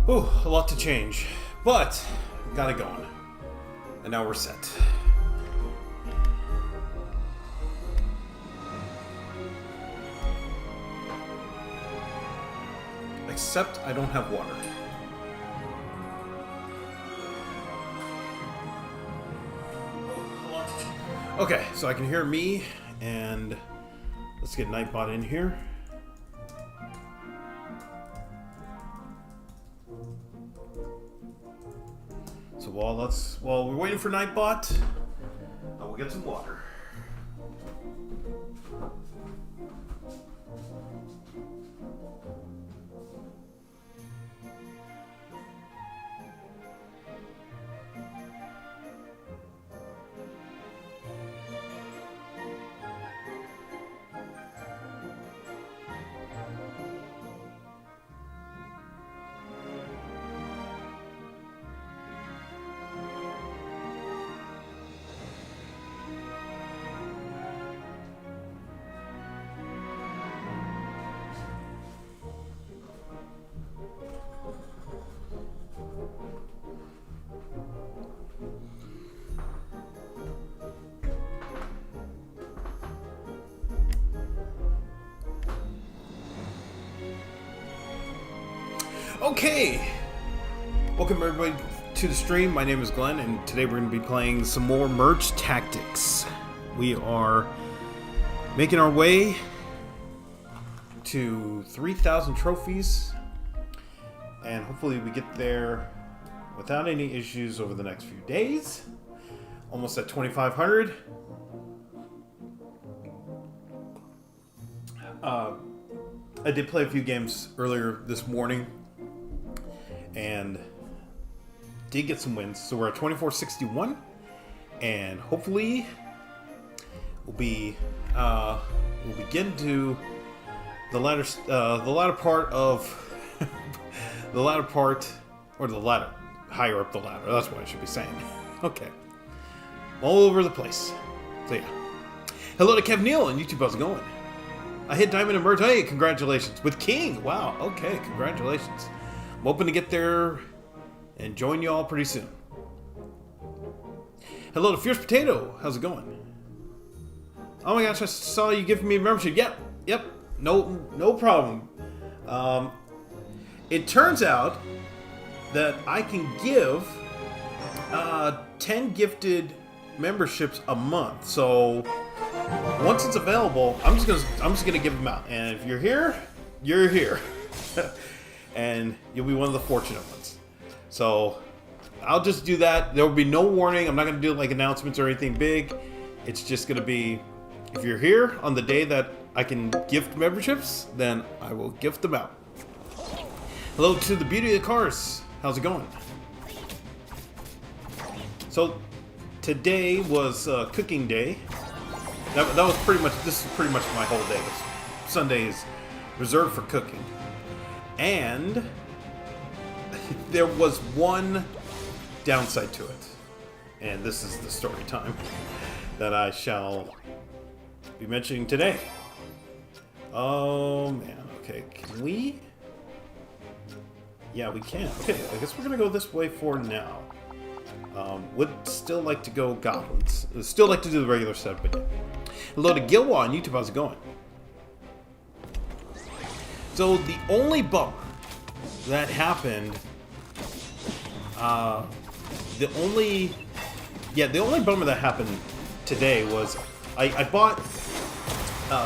Ooh, a lot to change, but got it going. And now we're set. Except I don't have water. Okay, so I can hear me, and let's get Nightbot in here. So while we're waiting for Nightbot, we'll get some water. Okay, welcome everybody to the stream. My name is Glenn, and today we're going to be playing some more Merge Tactics. We are making our way to 3,000 trophies, and hopefully we get there without any issues over the next few days. Almost at 2,500. I did play a few games earlier this morning and did get some wins. So we're at 2461, and hopefully we'll get into the latter part of the latter part, or the ladder, higher up the ladder. That's what I should be saying. Okay, all over the place. So yeah, hello to Kev Neal on YouTube. How's it going? I hit Diamond and Merge. Hey, congratulations with King. Wow. Okay, congratulations. I'm hoping to get there and join you all pretty soon. Hello to Fierce Potato. How's it going? Oh my gosh, I saw you giving me a membership. Yep. No problem. It turns out that I can give 10 gifted memberships a month. So once it's available, I'm just gonna give them out. And if you're here, you're here. And you'll be one of the fortunate ones. So I'll just do that. There will be no warning. I'm not going to do like announcements or anything big. It's just going to be, if you're here on the day that I can gift memberships, then I will gift them out. Hello to the Beauty of the Cars. How's it going? So today was cooking day. That was pretty much, this is pretty much my whole day. Sunday is reserved for cooking. And there was one downside to it. And this is the story time that I shall be mentioning today. Oh man, okay, can we? Yeah, we can. Okay, I guess we're gonna go this way for now. Would still like to go goblins. Still like to do the regular setup, but yeah. Hello to Gilwa on YouTube, how's it going? So the only bummer that happened, the only bummer that happened today was I bought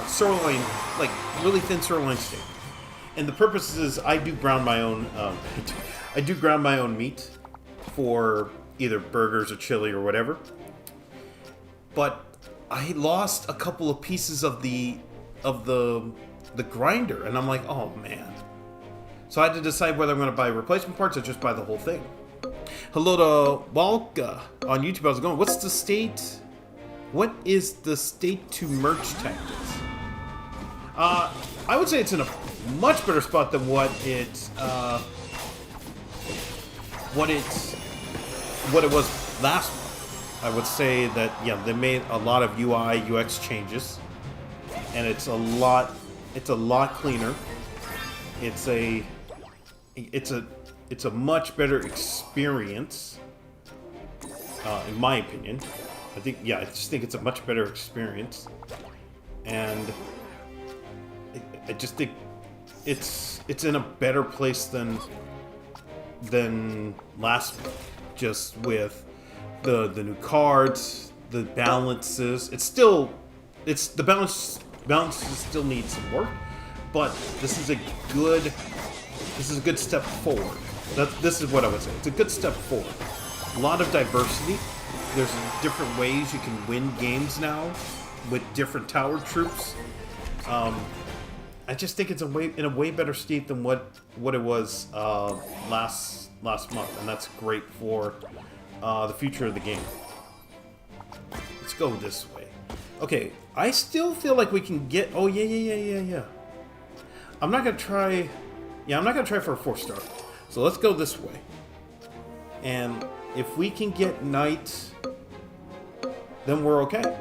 sirloin, like really thin sirloin steak, and the purpose is I do ground my own. I do ground my own meat for either burgers or chili or whatever. But I lost a couple of pieces of the grinder, and I'm like, oh man. So I had to decide whether I'm going to buy replacement parts or just buy the whole thing. Hello to Walka on YouTube. How's it going? What is the state to merch tactics? I would say it's in a much better spot than what it was last month. I would say that, yeah, they made a lot of UI UX changes, and it's a lot cleaner. It's it's a much better experience, in my opinion. I just think it's a much better experience, and I just think it's in a better place than last month, just with the new cards, the balances. The balances still need some work, but this is a good step forward. This is what I would say. It's a good step forward. A lot of diversity. There's different ways you can win games now with different tower troops. I just think it's in a way better state than what it was last month, and that's great for the future of the game. Let's go this way. Okay, I still feel like we can get. Oh yeah. I'm not gonna try. Yeah, I'm not gonna try for a 4-star. So let's go this way. And if we can get knight, then we're okay.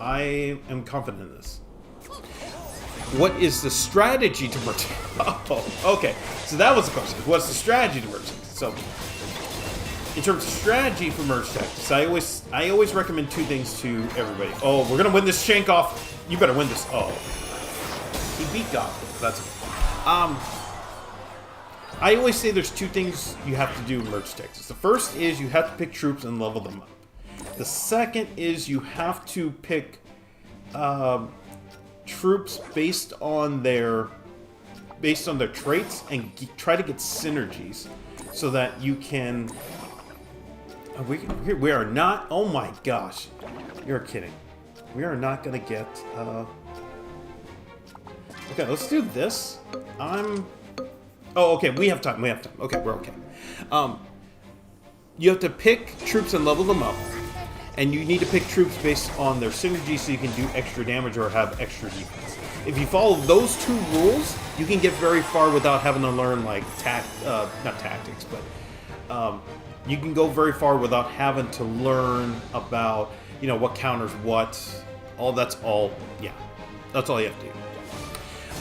I am confident in this. What is the strategy to merge? Oh, okay. So that was the question. What's the strategy to merge? So, in terms of strategy for merge tactics, I always recommend 2 things to everybody. Oh, we're gonna win this shank off. You better win this. Oh, he beat Goblin. That's I always say there's 2 things you have to do in merge tactics. The first is you have to pick troops and level them up. The second is you have to pick troops based on their traits and try to get synergies so that you can. We are not. Oh my gosh, you're kidding. We are not gonna get. Okay, let's do this. Oh, okay. We have time. Okay, we're okay. You have to pick troops and level them up. And you need to pick troops based on their synergy so you can do extra damage or have extra defense. If you follow those 2 rules, you can get very far without having to learn, like, not tactics, but you can go very far without having to learn about, what counters what. That's all you have to do.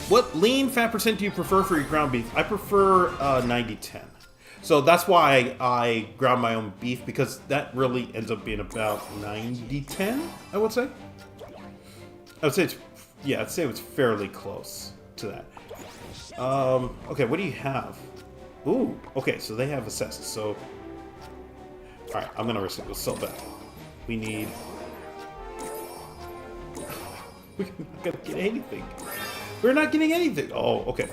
What lean fat percent do you prefer for your ground beef? I prefer 90-10. So that's why I ground my own beef, because that really ends up being about 90-10, I would say. I'd say it's fairly close to that. Okay, what do you have? Ooh, okay, so they have assessed, so... Alright, I'm gonna risk it. Let's sell that. We need... We're not gonna get anything. We're not getting anything. Oh, okay.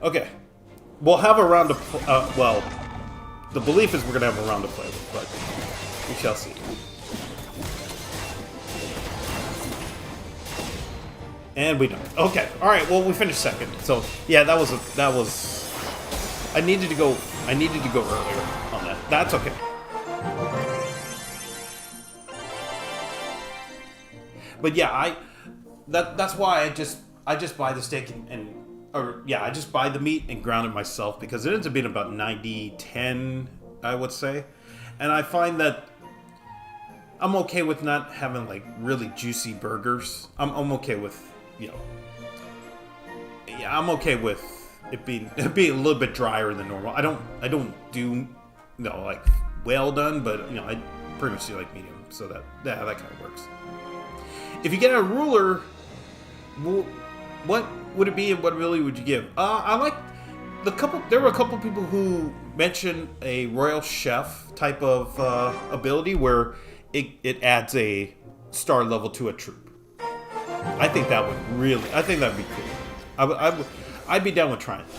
Okay, we'll have a round of well, the belief is we're gonna have a round to play with, but we shall see. And we don't. Okay, all right. Well, we finished second. So yeah, that was. I needed to go earlier on that. That's okay. But yeah, that's why I just buy the steak I just buy the meat and ground it myself, because it ends up being about 90-10, I would say. And I find that I'm okay with not having like really juicy burgers. I'm okay with, I'm okay with it being a little bit drier than normal. I don't do like well done, but I pretty much do like medium, so that kind of works. If you get a ruler, what would it be and what really would you give? I like there were a couple people who mentioned a royal chef type of ability where it adds a star level to a troop. I think that'd be cool. I'd be down with trying that.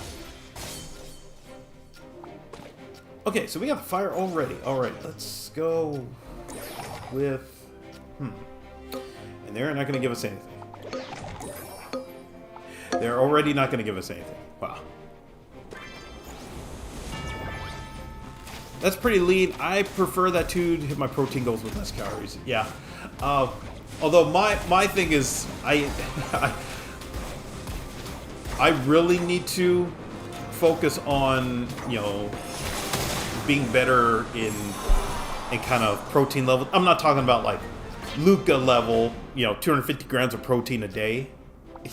Okay, so we got the fire already. Alright, let's go with and they're not gonna give us anything. They're already not going to give us anything. Wow. That's pretty lean. I prefer that too, to hit my protein goals with less calories. Yeah. Although my thing is, I really need to focus on, being better in kind of protein level. I'm not talking about like Luca level, 250 grams of protein a day.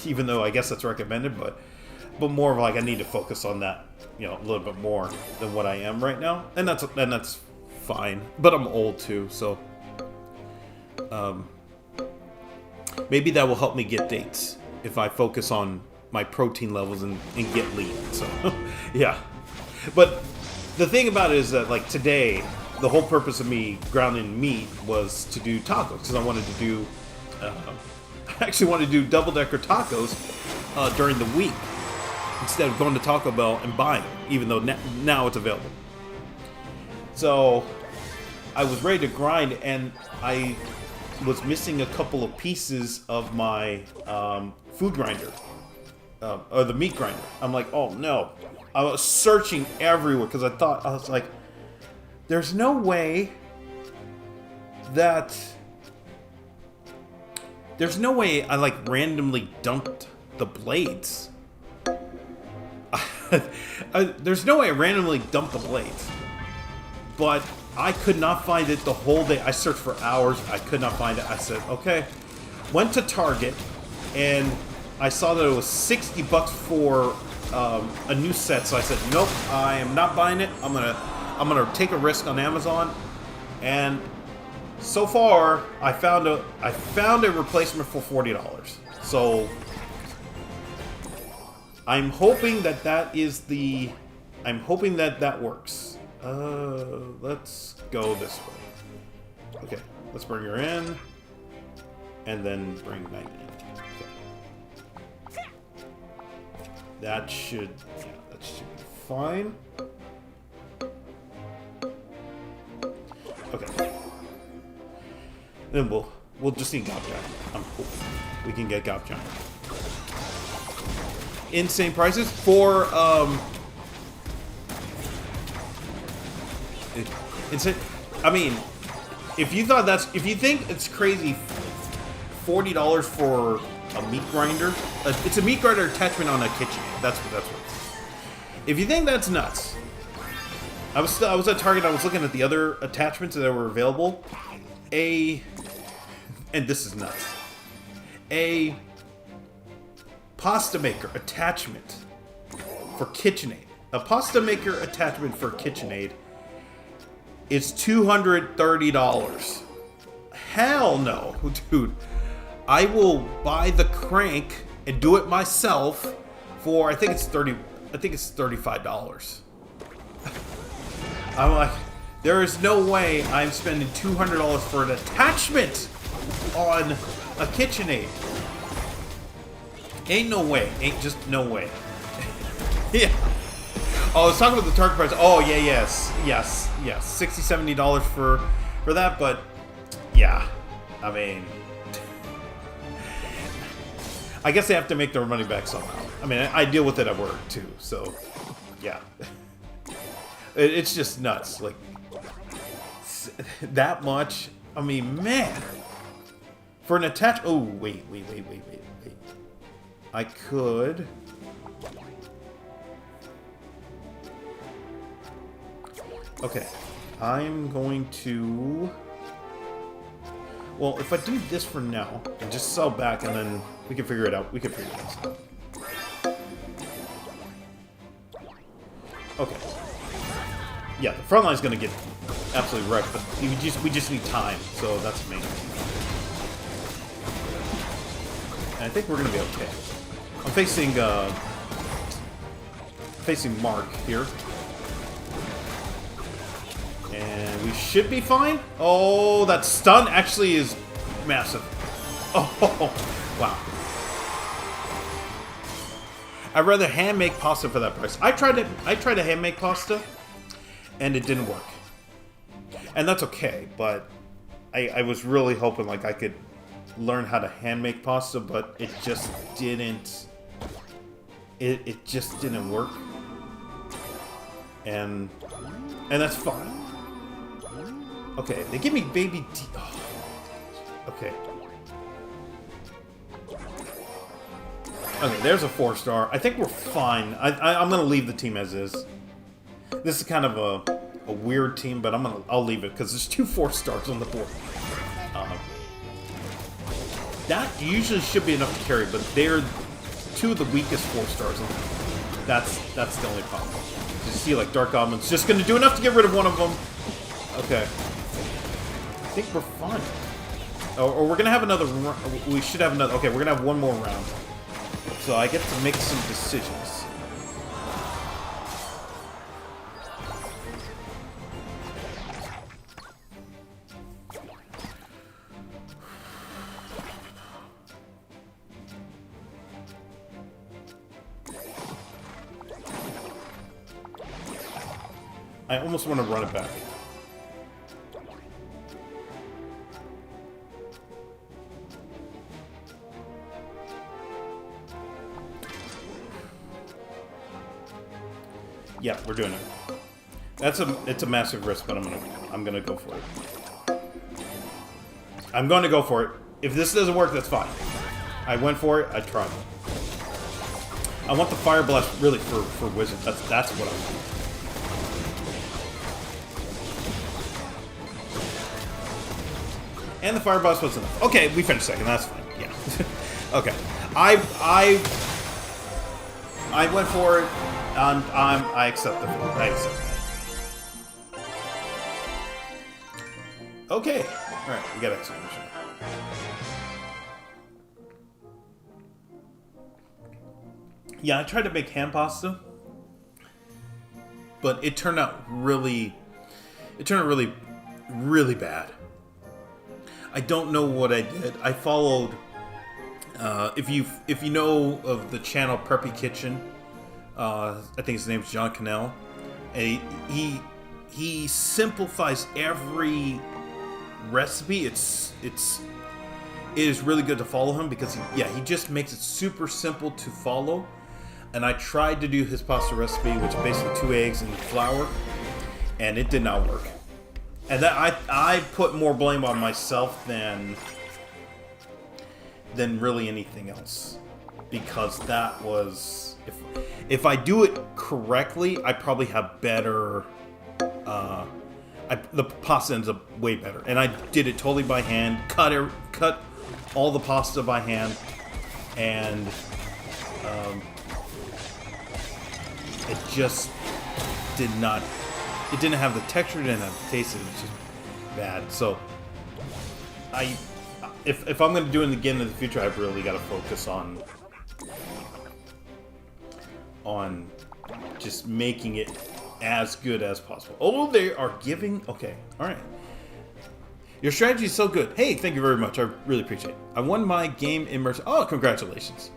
even though I guess that's recommended, but more of like I need to focus on that, you know, a little bit more than what I am right now, and that's fine. But I'm old too, so maybe that will help me get dates if I focus on my protein levels and get lean. So yeah, but the thing about it is that like today, the whole purpose of me grounding meat was to do tacos because I wanted to do. I actually wanted to do double-decker tacos during the week instead of going to Taco Bell and buying them, even though now it's available. So I was ready to grind, and I was missing a couple of pieces of my food grinder, or the meat grinder. I'm like, oh no. I was searching everywhere because I was like, there's no way I like randomly dumped the blades. There's no way I randomly dumped the blades. But I could not find it the whole day. I searched for hours. I could not find it. I said, okay. Went to Target, and I saw that it was $60 for a new set. So I said, nope, I am not buying it. I'm gonna take a risk on Amazon, and so far I found a replacement for $40. So I'm hoping that works. Let's go this way. Okay, let's bring her in, and then bring Knight in. Okay. That should be fine. Okay. Then we'll just need Gopjai. I'm cool. We can get Gopjai. Insane prices for insane. I mean, if you think it's crazy, $40 for a meat grinder. It's a meat grinder attachment on a KitchenAid. That's what it is. If you think that's nuts, I was at Target. I was looking at the other attachments that were available. And this is nuts. A pasta maker attachment for KitchenAid. A pasta maker attachment for KitchenAid is $230. Hell no, dude. I will buy the crank and do it myself for I think it's $35. I'm like, there is no way I'm spending $200 for an attachment on a KitchenAid. Ain't no way. Ain't just no way. Yeah. Oh, I was talking about the Target price. Oh, yeah, yes. $60, $70 for that, but yeah. I mean, I guess they have to make their money back somehow. I mean, I deal with it at work too, so yeah. It's just nuts. Like, that much. I mean, man. For an attach. Oh, wait. I could. Okay. I'm going to. Well, if I do this for now and just sell back, and then we can figure it out. We can figure this out. Okay. Yeah, the front line's gonna get absolutely wrecked, but we just need time, so that's amazing. And I think we're gonna be okay. I'm facing Mark here. And we should be fine. Oh, that stun actually is massive. Oh, wow. I'd rather hand make pasta for that price. I tried to hand make pasta, and it didn't work. And that's okay, but I was really hoping like I could learn how to hand make pasta, but it just didn't. It just didn't work. And that's fine. Okay, they give me baby D. Oh, okay. Okay, there's a 4-star. I think we're fine. I'm gonna leave the team as is. This is kind of a weird team, but I'll leave it because there's 2 4-stars on the board. That usually should be enough to carry, but they're two of the weakest 4 stars. That's the only problem. You see, like, Dark Goblin's just going to do enough to get rid of one of them. Okay. I think we're fine. Or we're going to have another... We should have another... Okay, we're going to have one more round. So I get to make some decisions. I almost want to run it back. Yeah, we're doing it. It's a massive risk, but I'm gonna go for it. I'm going to go for it. If this doesn't work, that's fine. I went for it. I tried. I want the Fire Blast really for Wizard. That's what I want. And the Fire Blast was enough. Okay, we finished second. That's fine. Yeah. Okay. I went for it. I accept the. I accept that. Okay. All right. We got execution. Yeah, I tried to make ham pasta, but it turned out really bad. I don't know what I did. I followed. If you know of the channel Preppy Kitchen, I think his name's John Cannell. And he simplifies every recipe. It is really good to follow him because he just makes it super simple to follow. And I tried to do his pasta recipe, which is basically 2 eggs and flour, and it did not work. And that I put more blame on myself than really anything else, because that was if I do it correctly, I probably have better. The pasta ends up way better, and I did it totally by hand. Cut all the pasta by hand, and it just did not. It didn't have the texture, it didn't have the taste, it was just bad. So, if I'm going to do it again in the future, I've really got to focus on just making it as good as possible. Oh, they are giving... Okay, alright. Your strategy is so good. Hey, thank you very much. I really appreciate it. I won my game immersion. Oh, congratulations.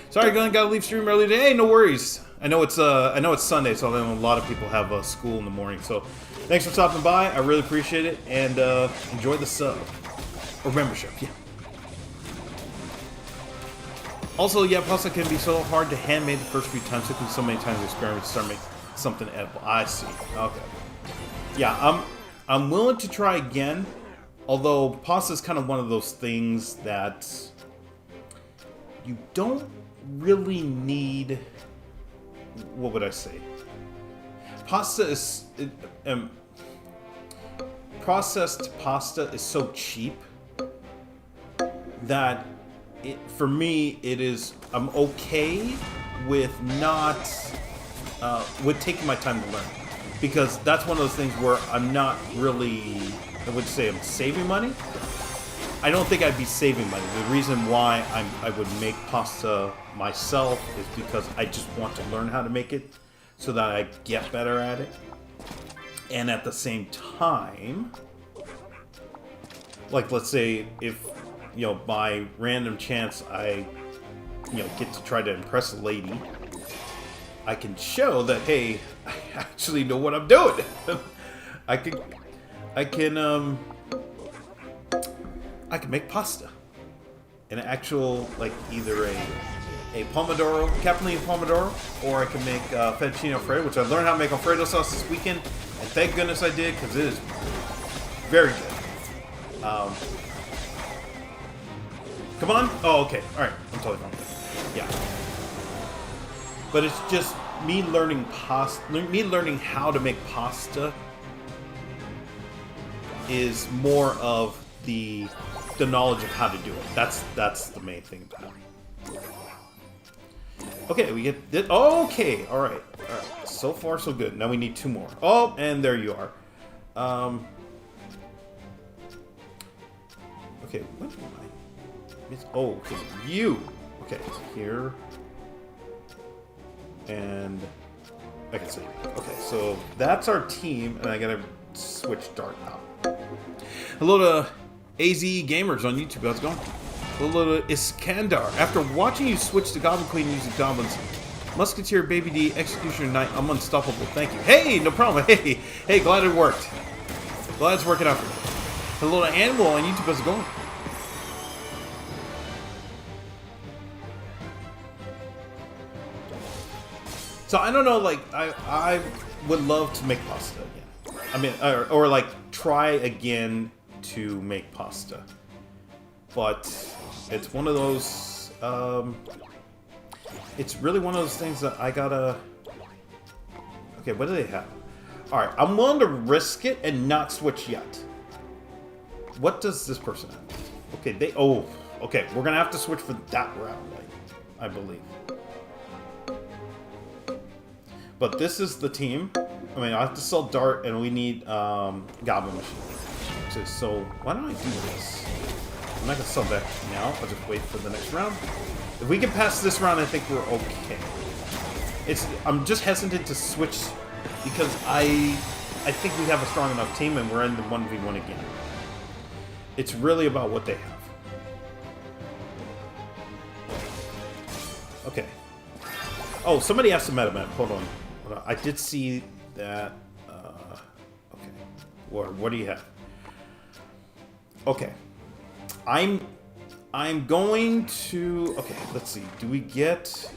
Sorry, Glenn, gotta leave stream early today. Hey, no worries. I know it's Sunday, so I know a lot of people have school in the morning. So, thanks for stopping by. I really appreciate it, and enjoy the sub or membership. Yeah. Also, yeah, pasta can be so hard to handmade the first few times. It can so many times experiment to start making something edible. I see. Okay. Yeah, I'm willing to try again. Although pasta is kind of one of those things that you don't really need. What would I say? Pasta is processed pasta is so cheap that for me it is. I'm okay with not with taking my time to learn, because that's one of those things where I'm not really. I would say I'm saving money. I don't think I'd be saving money. The reason why I would make pasta myself is because I just want to learn how to make it so that I get better at it. And at the same time, like, let's say if, by random chance I, get to try to impress a lady, I can show that, hey, I actually know what I'm doing. I can make pasta. An actual, like, either a pomodoro, capellini pomodoro, or I can make fettuccine alfredo, which I learned how to make Alfredo sauce this weekend, and thank goodness I did, because it is very good. Come on? Oh, okay. Alright, I'm totally fine with it. Yeah. But it's just me learning how to make pasta is more of the the knowledge of how to do it. That's the main thing about it. Okay, we get this. Okay, all right. So far, so good. Now we need 2 more. Oh, and there you are. Okay, what am I? Oh, okay, you. Okay, here. And I can see. Okay, so that's our team, and I gotta switch Dart out. Hello to AZ Gamers on YouTube. How's it going? Hello to Iskandar. After watching you switch to Goblin Queen using goblins, Musketeer, Baby D, Executioner, Knight, I'm unstoppable. Thank you. Hey, no problem. Hey, glad it worked. Glad it's working out for me. Hello to Animal on YouTube. How's it going? So I don't know, like, I would love to make pasta again. I mean, or like, try again to make pasta. But it's one of those, it's really one of those things that I gotta... Okay, what do they have? Alright, I'm willing to risk it and not switch yet. What does this person have? Okay, they... Oh, okay, we're gonna have to switch for that round, I believe. But this is the team. I mean, I have to sell Dart, and we need Goblin Machine. So why don't I do this? I'm not gonna sell that now. I'll just wait for the next round. If we can pass this round, I think we're okay. I'm just hesitant to switch because I think we have a strong enough team, and we're in the 1v1 again. It's really about what they have. Okay. Oh, somebody asked the meta map. Hold on. I did see that. Okay. What do you have? Okay. I'm going to... Okay, let's see. Do we get...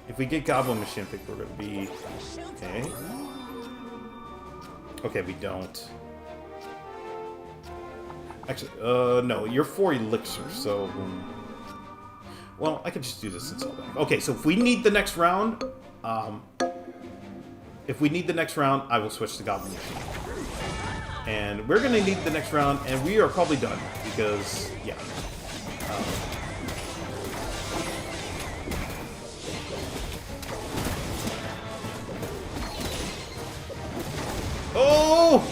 If we get Goblin Machine, I think we're going to be... Okay. Okay, we don't. Actually, no. You're 4 elixirs, so... Well, I could just do this and sell back. Okay, so if we need the next round, I will switch to Goblin Machine. And we're gonna need the next round, and we are probably done because, yeah. Oh!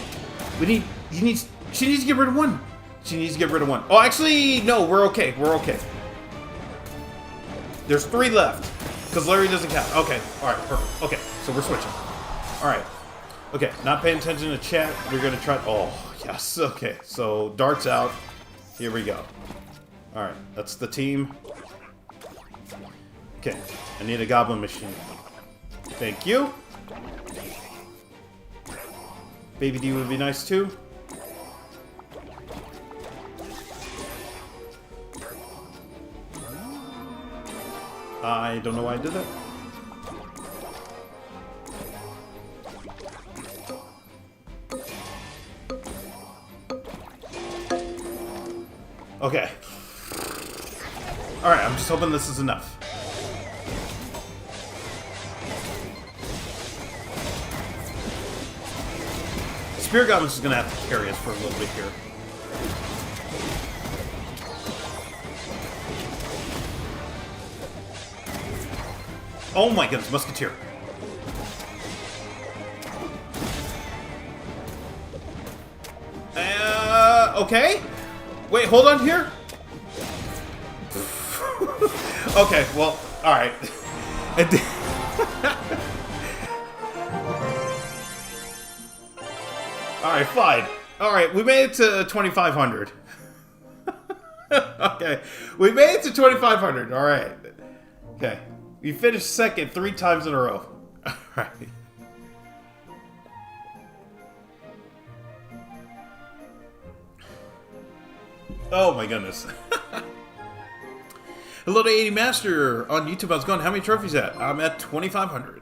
She needs to get rid of one. She needs to get rid of one. Oh, actually, no, we're okay. We're okay. There's 3 left, because Larry doesn't count. Okay, alright, perfect. Okay, so we're switching. Alright. Okay, not paying attention to chat. We're going to try... Oh, yes, okay. So, Dart's out. Here we go. Alright, that's the team. Okay, I need a Goblin Machine. Thank you. Baby D would be nice, too. I don't know why I did that. Okay. Alright, I'm just hoping this is enough. Spirit Goblin's is gonna have to carry us for a little bit here. Oh my goodness, Musketeer. Okay. Wait, hold on here. Okay, well, alright. Alright, fine. Alright, we made it to 2,500. Okay, we made it to 2,500, alright. Okay. We finished second 3 times in a row. Alright. Oh my goodness. Hello to 80 Master on YouTube. How's it going? How many trophies at? I'm at 2,500.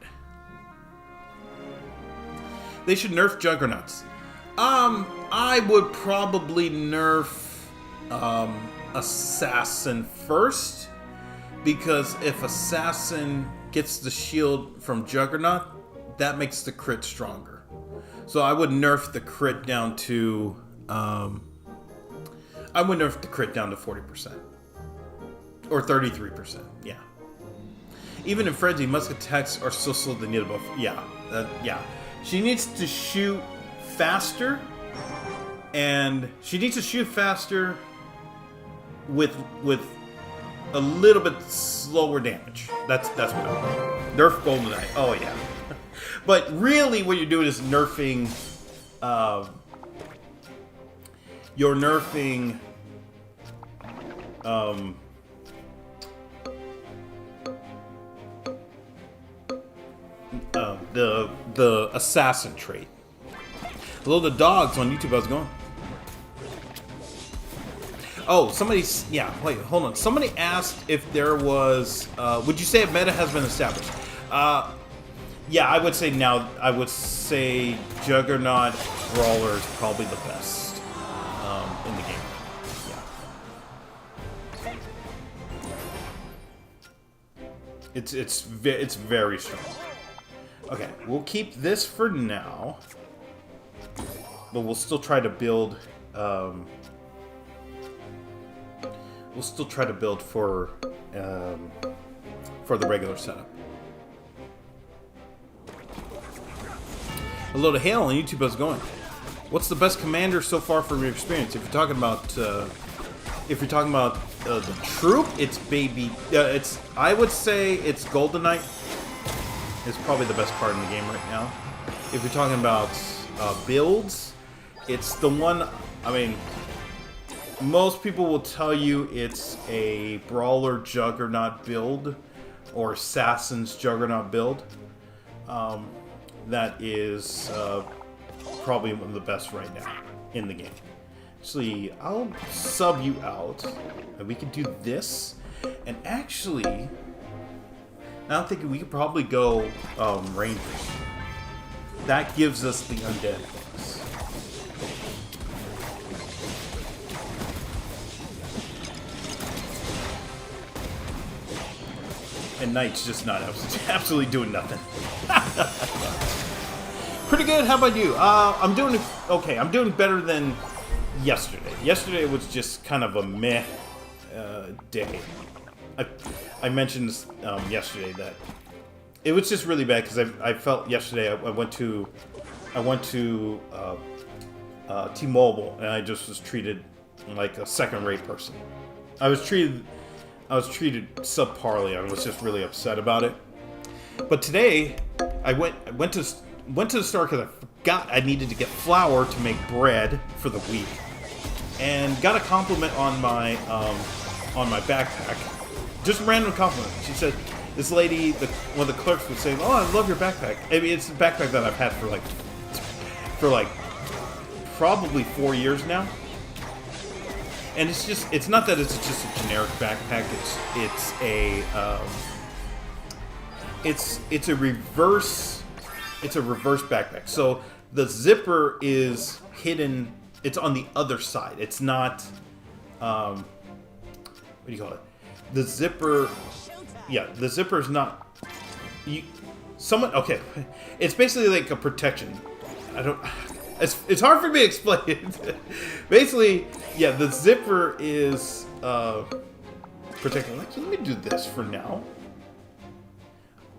They should nerf Juggernauts. I would probably nerf Assassin first. Because if Assassin gets the shield from Juggernaut, that makes the crit stronger. So I would nerf the crit down to I would nerf the crit down to 40%. Or 33%, yeah. Even in Frenzy, musket attacks are so slow they need a buff. Yeah, yeah. She needs to shoot faster, and she needs to shoot faster with a little bit slower damage. That's what I want. Nerf Goldeneye. Oh yeah. But really, what you're doing is nerfing. You're nerfing. The assassin trait. Hello, the dogs on YouTube. How's it going? Oh, somebody's... Yeah, wait, hold on. Somebody asked if there was... would you say a meta has been established? Yeah, I would say now... I would say Juggernaut Brawler is probably the best in the game. Yeah. It's very strong. Okay, we'll keep this for now. But we'll still try to build... we'll still try to build for the regular setup. Hello to Hale on YouTube. How's it going? What's the best commander so far from your experience? If you're talking about the troop, it's baby. It's I would say it's Golden Knight is probably the best part in the game right now. If you're talking about builds, it's the one. I mean. Most people will tell you it's a Brawler Juggernaut build or Assassin's Juggernaut build. That is probably one of the best right now in the game. Actually, I'll sub you out and we can do this. And actually, now I'm thinking we could probably go Rangers. That gives us the undead things. And Knight's just not absolutely doing nothing. Pretty good. How about you? I'm doing okay. I'm doing better than yesterday. Yesterday was just kind of a meh day. I mentioned this yesterday that it was just really bad because I felt yesterday I went to T-Mobile and I just was treated like a second-rate person. I was treated subparly. I was just really upset about it. But today, I went to the store because I forgot I needed to get flour to make bread for the week, and got a compliment on my backpack. Just a random compliment. She said, "This lady, one of the clerks was saying, oh, I love your backpack. I mean, it's a backpack that I've had for probably 4 years now." And it's not that it's just a generic backpack. It's a reverse backpack. So the zipper is hidden. It's on the other side. It's not. What do you call it? The zipper. Yeah, the zipper is not. Okay. It's basically like a protection. It's hard for me to explain it. Basically, yeah, the zipper is protecting. Let me do this for now,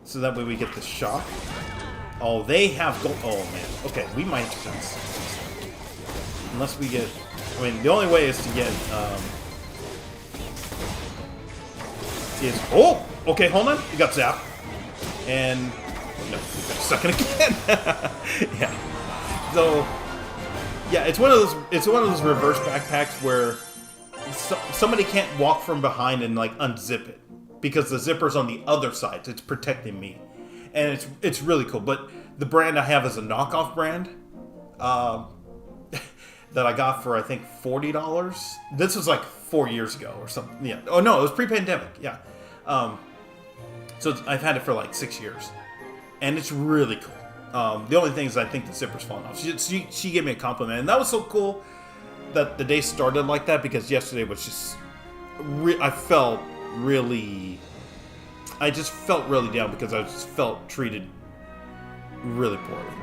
so that way we get the shot. Oh, they have gold. Oh man. Okay, we might just unless we get. I mean, the only way is to get oh. Okay, hold on. You got zapped, and no, we got stuck in again. Yeah. So, yeah, it's one of those reverse backpacks where somebody can't walk from behind and like unzip it because the zipper's on the other side. So it's protecting me, and it's really cool. But the brand I have is a knockoff brand that I got for I think $40. This was like 4 years ago or something. Yeah. Oh no, it was pre-pandemic. Yeah. So I've had it for like 6 years, and it's really cool. The only thing is I think the zipper's falling off. She gave me a compliment, and that was so cool that the day started like that because yesterday was just... I just felt really down because I just felt treated really poorly.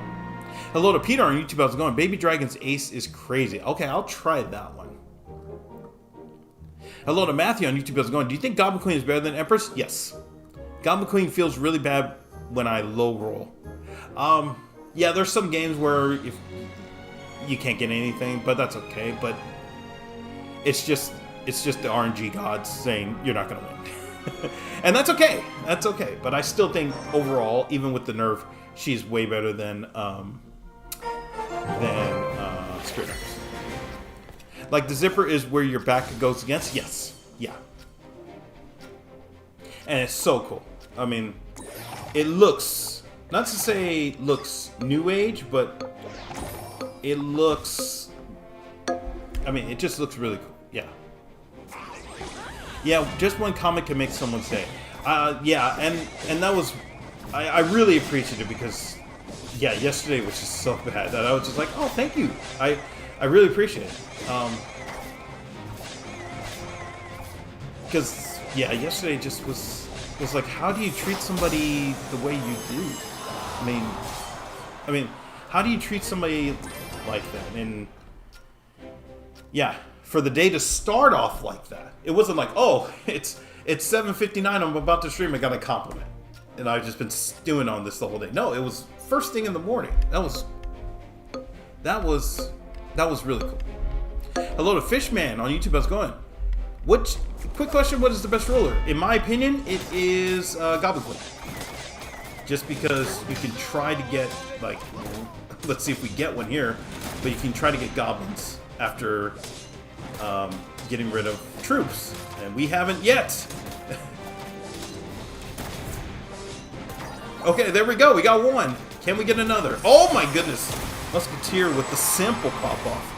Hello to Peter on YouTube. How's it going? Baby Dragon's Ace is crazy. Okay, I'll try that one. Hello to Matthew on YouTube. How's it going? Do you think Goblin Queen is better than Empress? Yes. Goblin Queen feels really bad when I low roll. Yeah, there's some games where if you can't get anything, but that's okay. But it's just the RNG gods saying you're not gonna win, and that's okay. That's okay. But I still think overall, even with the nerf, she's way better than Spirit Empress. Like the zipper is where your back goes against. Yes, yeah, and it's so cool. I mean, it looks, not to say looks new age, but it looks, I mean, it just looks really cool. Yeah. Yeah, just one comment can make someone's day. Yeah, and that was, I really appreciate it because, yeah, yesterday was just so bad that I was just like, oh, thank you. I really appreciate it. Because, yeah, yesterday just was like, how do you treat somebody the way you do? I mean, how do you treat somebody like that? And yeah, for the day to start off like that, it wasn't like, oh, it's 7:59, I'm about to stream, I got a compliment, and I've just been stewing on this the whole day. No, it was first thing in the morning. That was really cool. Hello to Fishman on YouTube. How's it going? Quick question, what is the best roller? In my opinion, it is Goblin Queen. Just because you can try to get, like, let's see if we get one here, but you can try to get goblins after getting rid of troops. And we haven't yet. Okay, there we go. We got one. Can we get another? Oh my goodness. Musketeer with the sample pop off.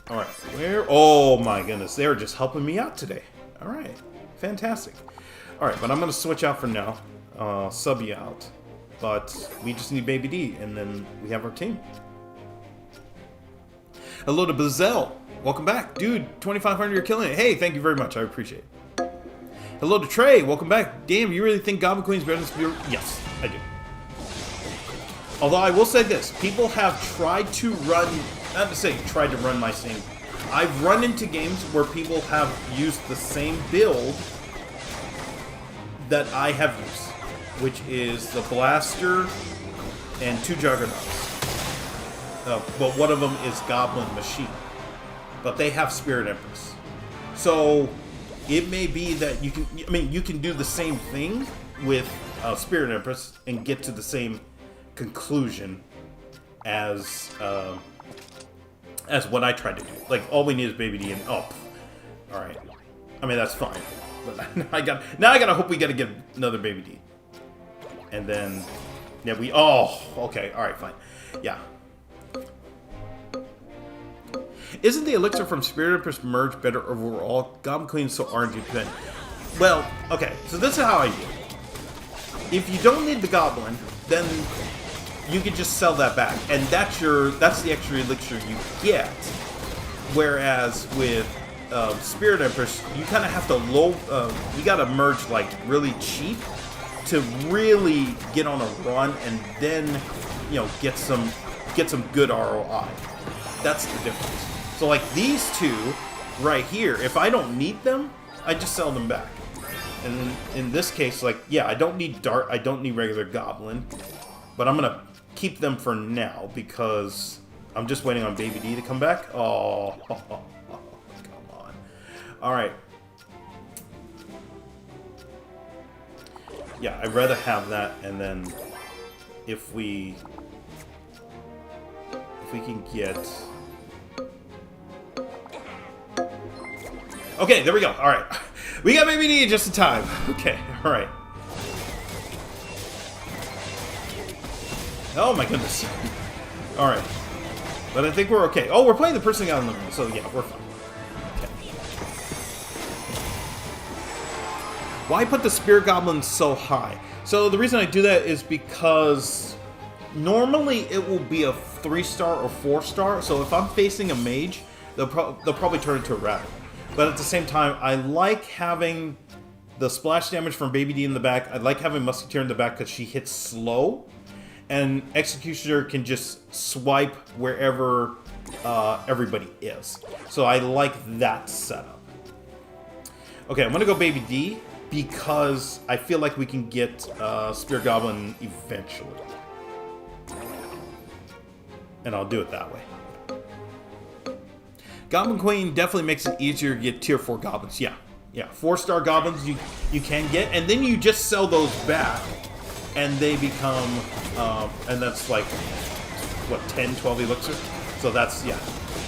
Alright, where? Oh my goodness, they're just helping me out today. Alright, fantastic. Alright, but I'm going to switch out for now. Sub you out. But we just need Baby D, and then we have our team. Hello to Bazelle. Welcome back. Dude, 2,500, you're killing it. Hey, thank you very much. I appreciate it. Hello to Trey. Welcome back. Damn, you really think Goblin Queen's better than Spirit? Yes, I do. Although I will say this. People have tried to run... Not to say tried to run my same. I've run into games where people have used the same build that I have used, which is the Blaster and 2 Juggernauts. But one of them is Goblin Machine. But they have Spirit Empress. So it may be that you can. I mean, you can do the same thing with Spirit Empress and get to the same conclusion as what I tried to do. Like, all we need is Baby D and up. All right. I mean, that's fine. But now I gotta hope we gotta get another Baby D. And then, yeah, we. Oh, okay. All right, fine. Yeah. Isn't the elixir from Spirit Empress merge better overall? Goblin Queen so RNG dependent. Well, okay. So this is how I do it. If you don't need the Goblin, then you can just sell that back, and that's the extra elixir you get. Whereas with Spirit Empress, you kind of have to you got to merge like really cheap to really get on a run, and then get some good ROI. That's the difference. So like these two right here, if I don't need them, I just sell them back. And in this case, like, yeah, I don't need Dart, I don't need regular Goblin, but I'm gonna keep them for now because I'm just waiting on Baby D to come back. Oh, come on. Alright. Yeah, I'd rather have that, and then if we can get... Okay, there we go. Alright. We got Baby D just in time. Okay, alright. Oh my goodness. Alright. But I think we're okay. Oh, we're playing the person out in the room, so yeah, we're fine. Okay. Why put the Spirit Goblin so high? So the reason I do that is because normally it will be a 3-star or 4-star. So if I'm facing a mage, they'll probably turn into a rat. But at the same time, I like having the splash damage from Baby D in the back. I like having Musketeer in the back because she hits slow. And Executioner can just swipe wherever everybody is. So I like that setup. Okay, I'm going to go Baby D because I feel like we can get Spear Goblin eventually. And I'll do it that way. Goblin Queen definitely makes it easier to get tier 4 goblins. Yeah, 4-star goblins you can get, and then you just sell those back, and they become, and that's like, what, 10, 12 elixir? So that's a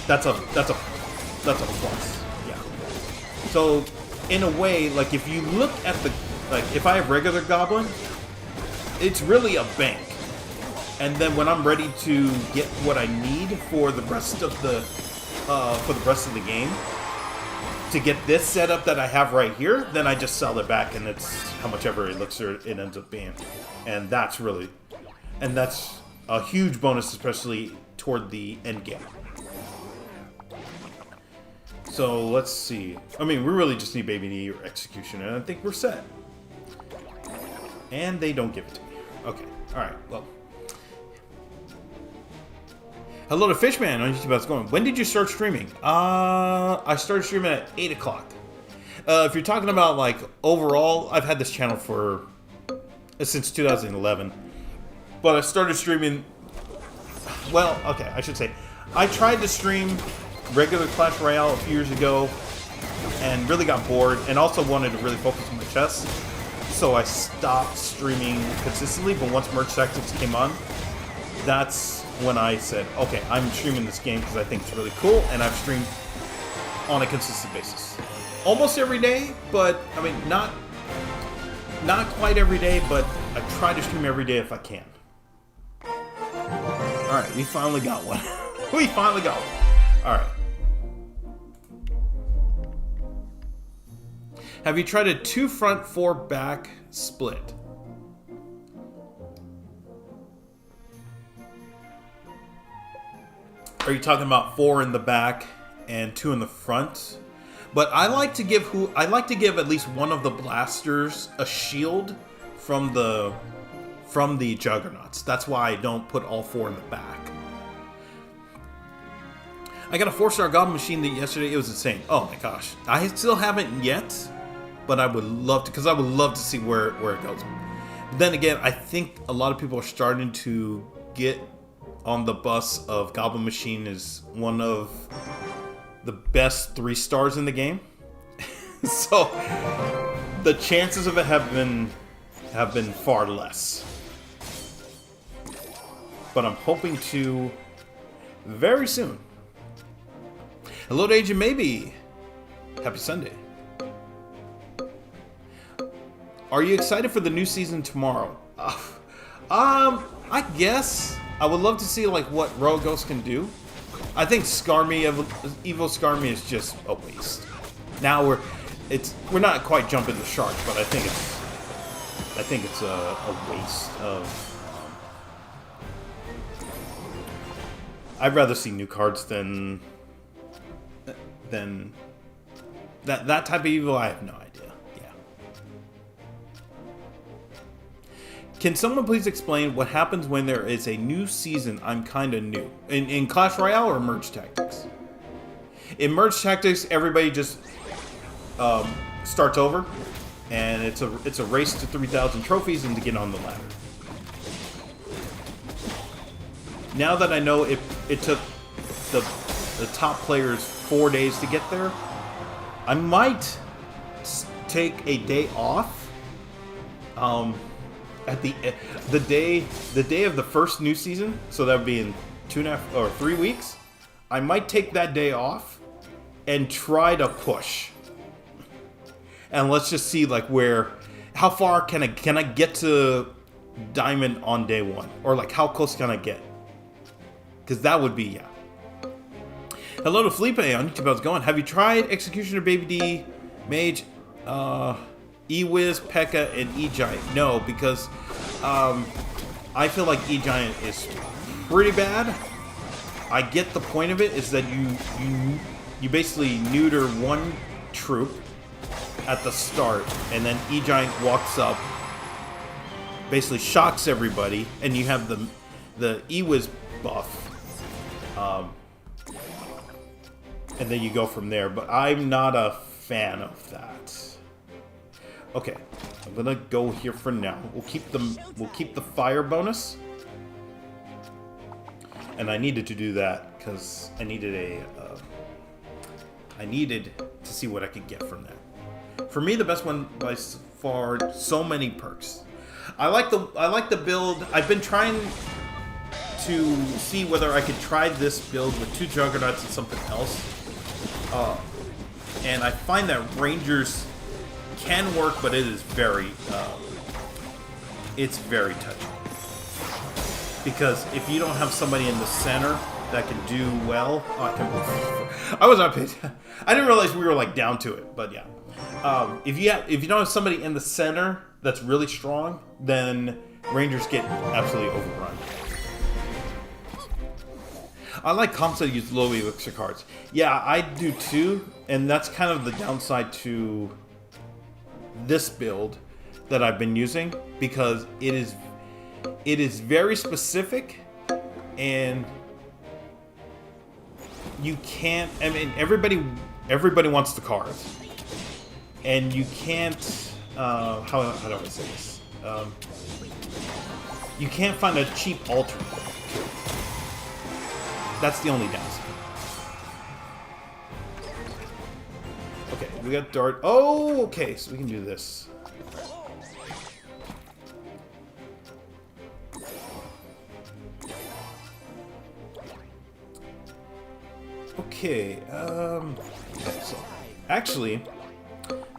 plus. Yeah. So in a way, like if you look at the, like if I have regular goblin, it's really a bank. And then when I'm ready to get what I need for the rest of the game, to get this setup that I have right here, then I just sell it back, and it's how much ever elixir it ends up being. And that's a huge bonus, especially toward the end game. So let's see. I mean, we really just need Baby D or Execution, and I think we're set. And they don't give it to me. Okay. All right. Well. Hello to Fishman on YouTube. How's it going? When did you start streaming? I started streaming at 8 o'clock. If you're talking about, like, overall, I've had this channel since 2011. But I started streaming, well, okay, I should say. I tried to stream regular Clash Royale a few years ago and really got bored and also wanted to really focus on my chess. So I stopped streaming consistently, but once Merge Tactics came on, that's when I said, okay, I'm streaming this game because I think it's really cool, and I've streamed on a consistent basis. Almost every day, but, I mean, not quite every day, but I try to stream every day if I can. Alright, we finally got one. We finally got one. Alright. Have you tried a 2 front, 4 back split? Are you talking about 4 in the back and 2 in the front? But I like to give at least one of the blasters a shield from the juggernauts. That's why I don't put all 4 in the back. I got a 4-star goblin machine yesterday. It was insane. Oh my gosh. I still haven't yet, but I would love to, because I would love to see where it goes. But then again, I think a lot of people are starting to get on the bus of Goblin Machine is one of the best 3-stars in the game. So the chances of it have been far less. But I'm hoping to very soon. Hello to Agent Maybe. Happy Sunday. Are you excited for the new season tomorrow? I guess. I would love to see like what Royal Ghost can do. I think Evil Skarmy is just a waste. Now we're not quite jumping the shark, but I think it's a waste of. I'd rather see new cards than that type of evil. I have no idea. Can someone please explain what happens when there is a new season? I'm kinda new. In Clash Royale or Merge Tactics? In Merge Tactics, everybody just starts over, and it's a race to 3,000 trophies and to get on the ladder. Now that I know it took the top players 4 days to get there, I might take a day off. At the day of the first new season, so that would be in 2.5 or 3 weeks. I might take that day off and try to push. And let's just see like how far can I get to Diamond on day 1, or like how close can I get? Because that would be Hello to Felipe on YouTube. How's it going? Have you tried Executioner, Baby D, Mage? E-Wiz, P.E.K.K.A, and E-Giant. No, because I feel like E-Giant is pretty bad. I get the point of it, is that you basically neuter one troop, at the start, and then E-Giant walks up, basically shocks everybody, and you have the E-Wiz buff. And then you go from there, but I'm not a fan of that. Okay, I'm gonna go here for now. We'll keep the fire bonus. And I needed to do that because I needed I needed to see what I could get from that. For me, the best one by far. So many perks. I like the build. I've been trying to see whether I could try this build with 2 Juggernauts and something else. And I find that Rangers can work, but it is very touchy. Because if you don't have somebody in the center that can do well, I was not paid. I didn't realize we were like down to it, but yeah. If you don't have somebody in the center that's really strong, then Rangers get absolutely overrun. I like comps that use low elixir cards. Yeah, I do too, and that's kind of the downside to this build that I've been using, because it is very specific, and you can't. I mean, everybody wants the cards, and you can't. How do I say this? You can't find a cheap alternate to it. That's the only downside. Okay, we got Dart. Oh, okay, so we can do this. Okay, so actually,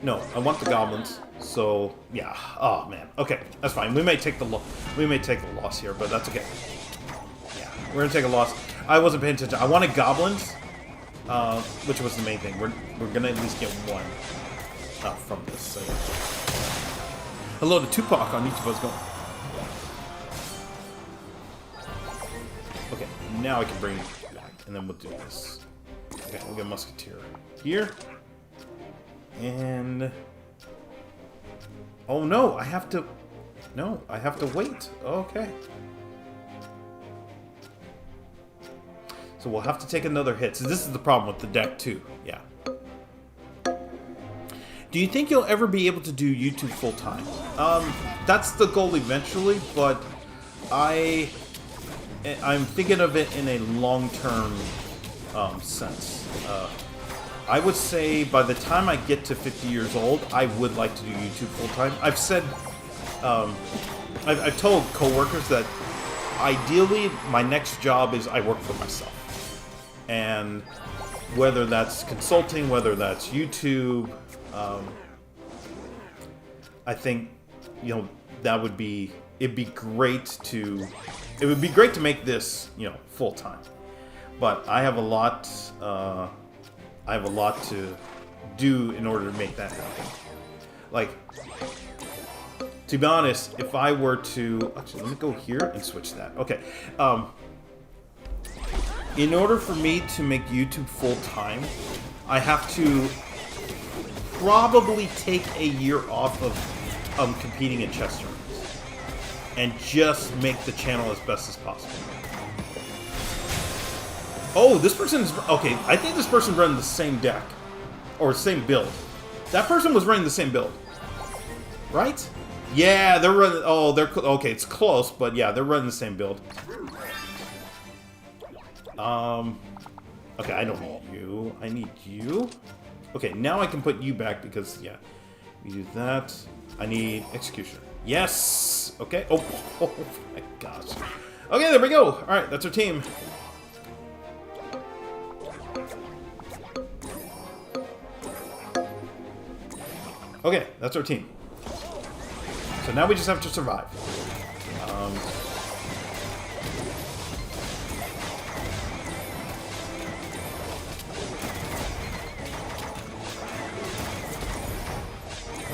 no, I want the goblins. So yeah, oh man, okay, that's fine. We may take the loss here, but that's okay. Yeah, we're gonna take a loss. I wasn't paying attention. I wanted goblins, which was the main thing. We're gonna at least get one from this. So yeah. Hello to Tupac on YouTube. How's it going? Okay, now I can bring it back, and then we'll do this. Okay, we'll get Musketeer here, and oh no, I have to wait. Okay. So we'll have to take another hit. So this is the problem with the deck too. Yeah. Do you think you'll ever be able to do YouTube full time? That's the goal eventually, but I'm thinking of it in a long-term sense. I would say by the time I get to 50 years old, I would like to do YouTube full time. I've said, I've told coworkers that ideally my next job is I work for myself. And whether that's consulting, whether that's YouTube, I think, you know, that would be, it would be great to make this, you know, full time. But I have a lot to do in order to make that happen. Like, to be honest, if I were to, actually, let me go here and switch that. Okay. In order for me to make YouTube full-time, I have to probably take a year off of competing in chess tournaments and just make the channel as best as possible. Oh, this person's... Okay, I think this person's running the same deck. Or same build. That person was running the same build. Right? Yeah, they're running... Oh, they're... Okay, it's close, but yeah, they're running the same build. Okay, I don't need you. I need you. Okay, now I can put you back because, yeah. We do that. I need Executioner. Yes! Okay. Oh my gosh. Okay, there we go. Alright, that's our team. Okay, that's our team. So now we just have to survive.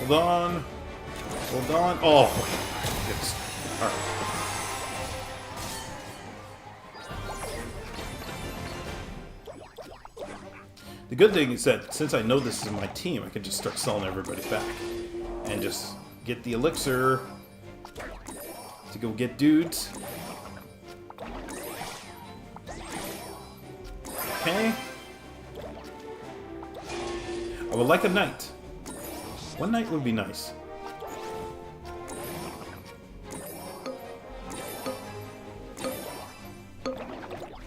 Hold on. Hold on. Oh, goodness. All right. The good thing is that since I know this is my team, I can just start selling everybody back. And just get the elixir to go get dudes. Okay. I would like a knight. One knight would be nice.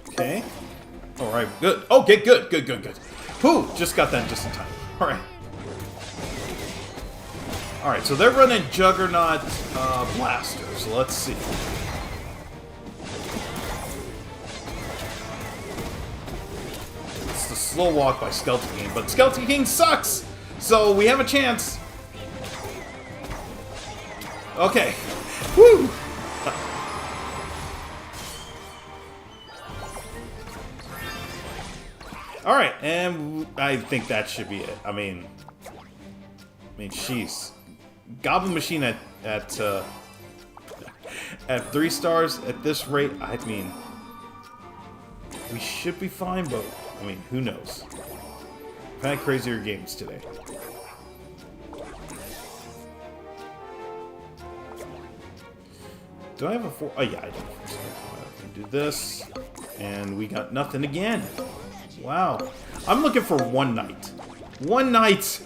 Okay. Alright, good. Okay, good. Whew, just got that just in time. Alright. Alright, so they're running Juggernaut blasters. Let's see. It's the slow walk by Skeleton King, but Skeleton King sucks! So we have a chance. Okay. Woo! Alright, and I think that should be it. I mean, jeez. Goblin Machine at 3 stars at this rate, I mean, we should be fine, but, I mean, who knows? I've had crazier games today. Do I have a 4? Oh, yeah, I do. I can do this, and we got nothing again. Wow. I'm looking for one night. One night!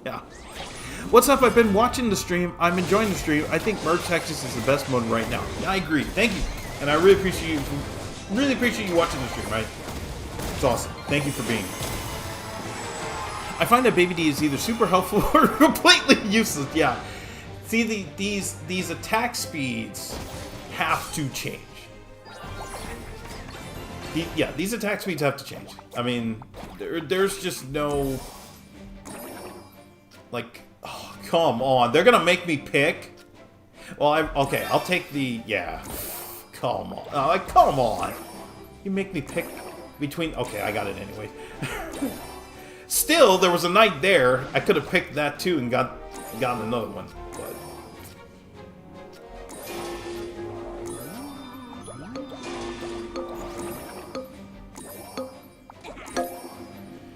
Yeah. What's up? I've been watching the stream. I'm enjoying the stream. I think Merge Texas is the best mode right now. I agree. Thank you. And I really appreciate you watching the stream, right? It's awesome. Thank you for being here. I find that Baby D is either super helpful or completely useless. Yeah. See, these attack speeds have to change. These attack speeds have to change. I mean, there's just no... Like... Oh, come on. They're gonna make me pick? Well, okay, I'll take the... Yeah. Come on. Come on. You make me pick between... Okay, I got it anyway. Still, there was a knight there. I could have picked that too and gotten another one. But...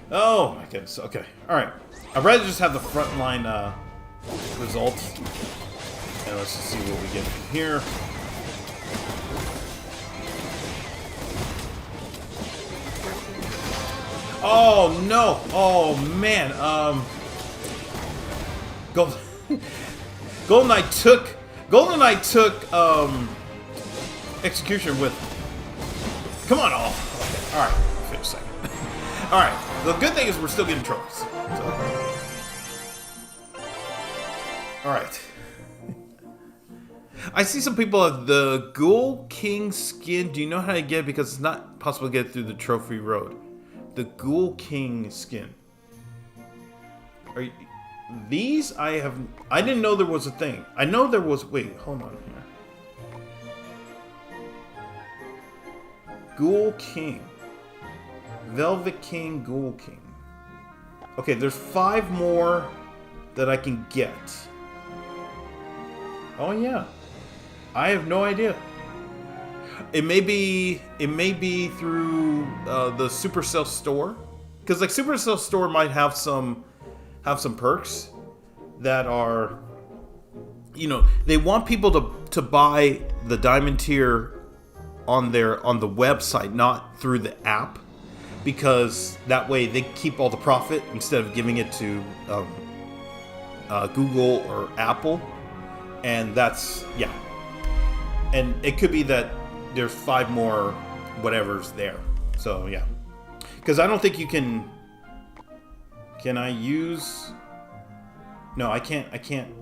Oh my goodness. Okay. Alright. I'd rather just have the frontline results. And let's just see what we get from here. Oh no! Oh man! Golden Knight took execution with. Come on! Oh, okay. All right. Finish second. All right. The good thing is we're still getting trophies. So. All right. I see some people have the Ghoul King skin. Do you know how to get it? Because it's not possible to get it through the trophy road. The Ghoul King skin. Are you, these I didn't know there was a thing. I know there was. Wait, hold on here. Ghoul King. Velvet King, Ghoul King. Okay, there's 5 more that I can get. Oh yeah. I have no idea. It may be through the Supercell store, because like Supercell store might have some perks that are, you know, they want people to buy the diamond tier on the website, not through the app, because that way they keep all the profit instead of giving it to Google or Apple, and that's yeah. And it could be that there's 5 more whatever's there. So yeah, because I don't think you can. Can I use? No, I can't. I can't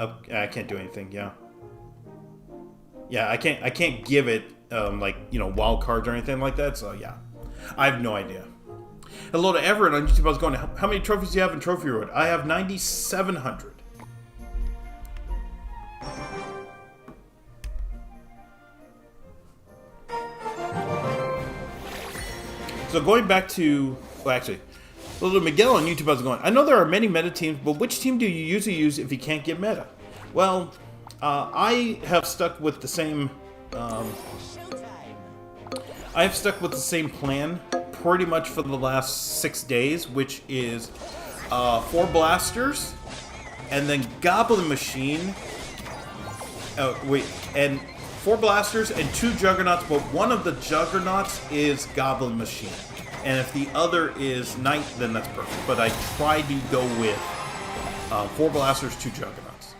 do anything. Yeah. Yeah, I can't give it like, you know, wild cards or anything like that. So yeah, I have no idea. Hello to Everett on YouTube. I was going, how many trophies do you have in Trophy Road? I have 9,700. So going back to, well, actually, little Miguel on YouTube, I was going, I know there are many meta teams, but which team do you usually use if you can't get meta? Well, I have stuck with the same. I have stuck with the same plan pretty much for the last 6 days, which is 4 blasters, and then Goblin Machine. And 4 blasters and 2 juggernauts, but one of the juggernauts is Goblin Machine. And if the other is Knight, then that's perfect. But I tried to go with 4 blasters, 2 juggernauts.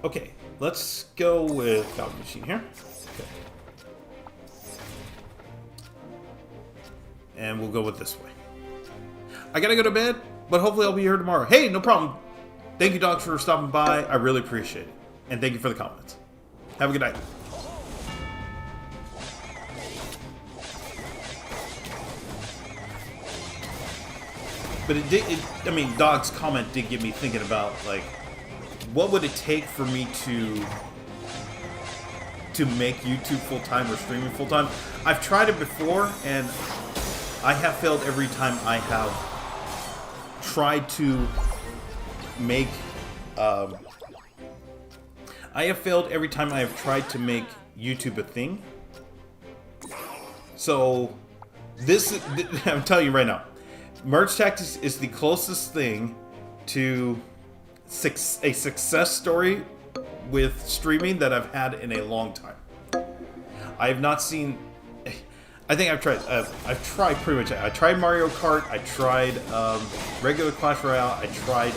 Okay, let's go with Goblin Machine here. Okay. And we'll go with this way. I gotta go to bed, but hopefully I'll be here tomorrow. Hey, no problem. Thank you, dogs, for stopping by. I really appreciate it. And thank you for the comments. Have a good night. But I mean, Dog's comment did get me thinking about, like, what would it take for me to make YouTube full-time or streaming full-time? I've tried it before, and I have failed every time I have tried to make... I have failed every time I have tried to make YouTube a thing. So, I'm telling you right now, Merge Tactics is the closest thing to a success story with streaming that I've had in a long time. I have not seen... I think I've tried pretty much... I tried Mario Kart, I tried regular Clash Royale, I tried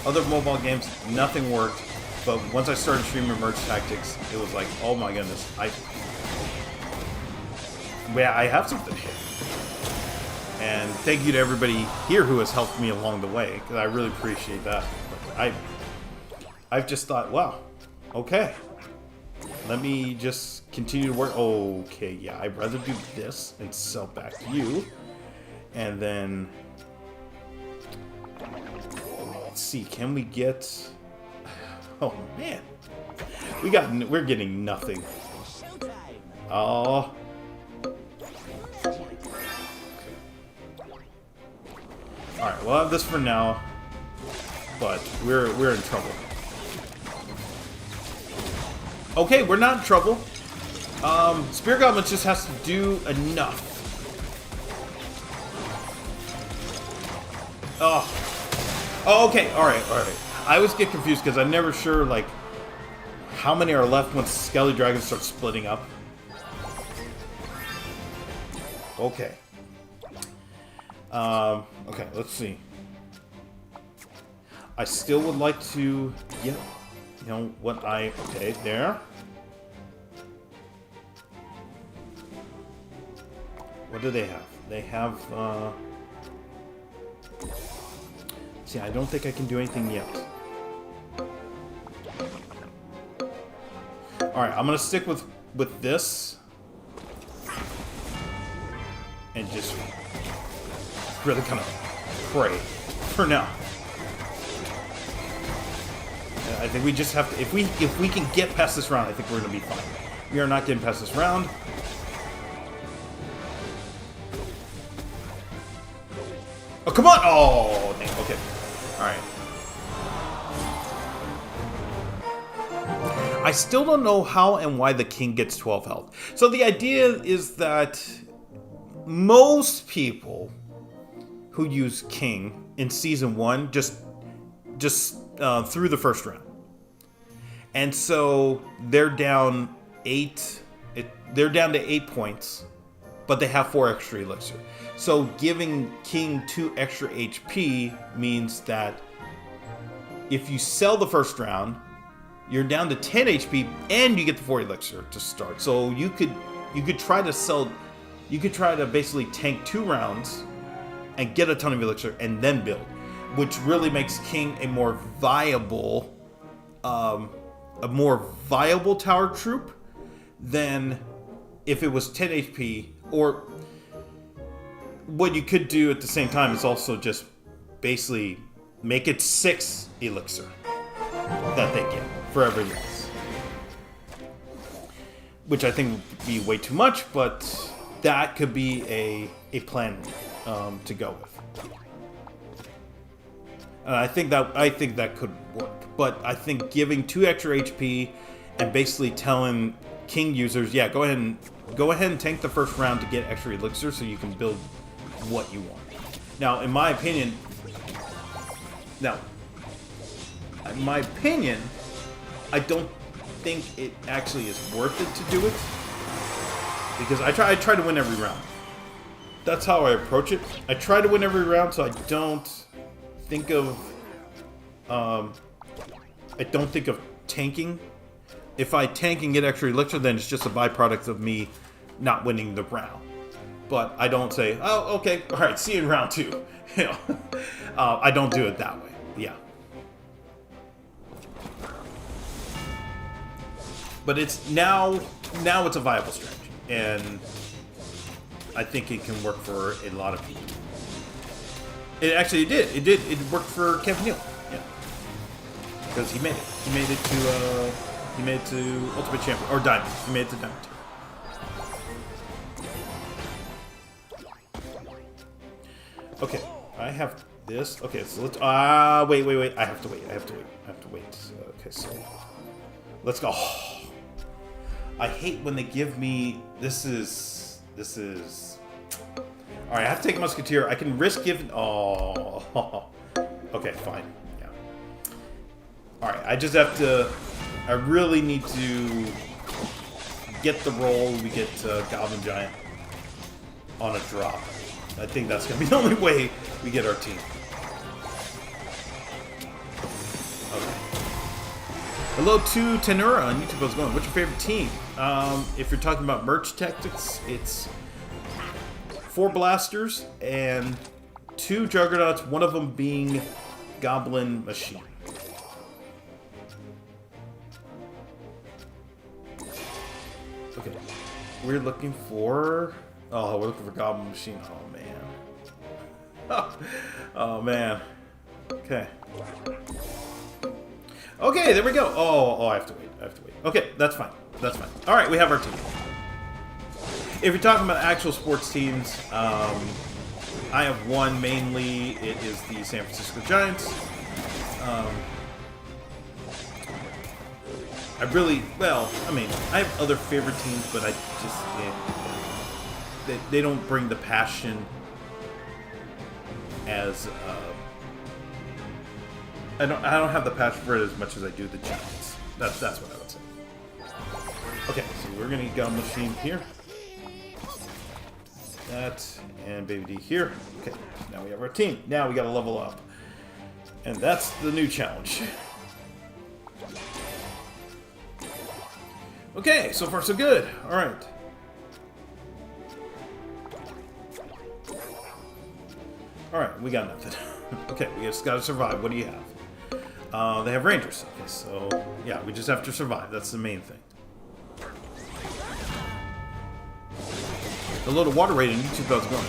other mobile games, nothing worked. But once I started streaming Merge Tactics, it was like, oh my goodness, I have something here. And thank you to everybody here who has helped me along the way, because I really appreciate that. But I've just thought, wow, okay, let me just continue to work. Okay, yeah, I'd rather do this and sell back to you, and then let's see, can we get? Oh man, we're getting nothing. Oh. Alright, we'll have this for now, but we're in trouble. Okay, we're not in trouble. Spear Goblin just has to do enough. Oh, okay, alright. I always get confused because I'm never sure, like, how many are left once Skelly Dragons start splitting up. Okay. Okay, let's see. I still would like to get, you know, what okay, there. What do they have? They have, see, I don't think I can do anything yet. Alright, I'm gonna stick with this. And just really kind of pray for now. I think we just have to, if we can get past this round, I think we're gonna be fine. We are not getting past this round. Oh, come on! Oh, dang. Okay. Alright. I still don't know how and why the king gets 12 health. So the idea is that most people who use king in season 1 just through the first round. And so they're down 8. They're down to 8 points, but they have 4 extra elixir. So giving King 2 extra HP means that if you sell the first round, you're down to 10 HP and you get the 4 elixir to start. So you could try to sell, you could try to basically tank 2 rounds and get a ton of elixir and then build, which really makes King a more viable tower troop than if it was 10 HP. Or what you could do at the same time is also just basically make it 6 elixir that they get for every loss, which I think would be way too much, but that could be a plan to go with. And I think that could work. But I think giving 2 extra HP and basically telling king users, yeah, go ahead and tank the first round to get extra elixir so you can build what you want. Now, in my opinion, I don't think it actually is worth it to do it, because I try to win every round. That's how I approach it. I try to win every round, so I don't think of tanking. If I tank and get extra elixir, then it's just a byproduct of me not winning the round. But I don't say, oh, okay, all right, see you in round 2. You know, I don't do it that way. Yeah. But it's now it's a viable strategy, and I think it can work for a lot of people. It actually did. It worked for Kevin Neal. Yeah. Because he made it. He made it to Ultimate Champion or Diamond. He made it to Diamond. Okay, I have this. Okay, so let's wait. I have to wait. Okay, so let's go. I hate when they give me this is all right, I have to take Musketeer. I can risk giving... Oh. Okay, fine. Yeah. Alright, I just have to... I really need to get the roll. We get Goblin Giant on a drop. I think that's going to be the only way we get our team. Okay. Hello to Tenura on YouTube. How's it going? What's your favorite team? If you're talking about merch tactics, it's 4 blasters and 2 juggernauts, one of them being Goblin Machine. Okay. We're looking for... Oh, we're looking for Goblin Machine. Oh, man. Oh, man. Okay. Okay, there we go. Oh, I have to wait. Okay, that's fine. All right, we have our team. If you're talking about actual sports teams, I have one mainly. It is the San Francisco Giants. I have other favorite teams, but I just they don't bring the passion as I don't have the passion for it as much as I do the Giants. That's what I would say. Okay, so we're gonna get Goblin Machine here. That and Baby D here. Okay, now we have our team. Now we gotta level up. And that's the new challenge. Okay, so far so good. Alright. Alright, we got nothing. Okay, we just gotta survive. What do you have? They have Rangers. Okay, so yeah, we just have to survive. That's the main thing. Hello to Water Raid on YouTube. How's it going?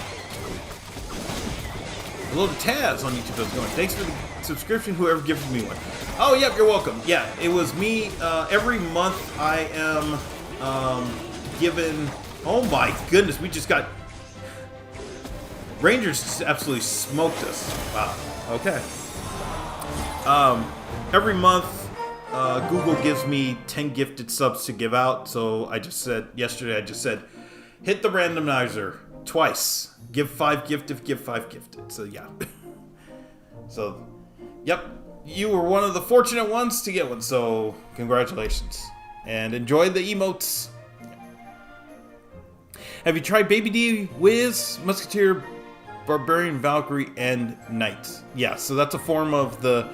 Hello to Taz on YouTube. How's it going? Thanks for the subscription, whoever gifted me one. Oh, yep, you're welcome. Yeah, it was me. Every month I am given... Oh my goodness, we just got... Rangers just absolutely smoked us. Wow. Okay. Every month, Google gives me 10 gifted subs to give out. So I just said, yesterday I just said, hit the randomizer twice. Give 5 gifted, give 5 gifted. So yeah. So, yep. You were one of the fortunate ones to get one. So, congratulations. And enjoy the emotes. Have you tried Baby D, Wiz, Musketeer, Barbarian, Valkyrie, and Knight? Yeah, so that's a form of the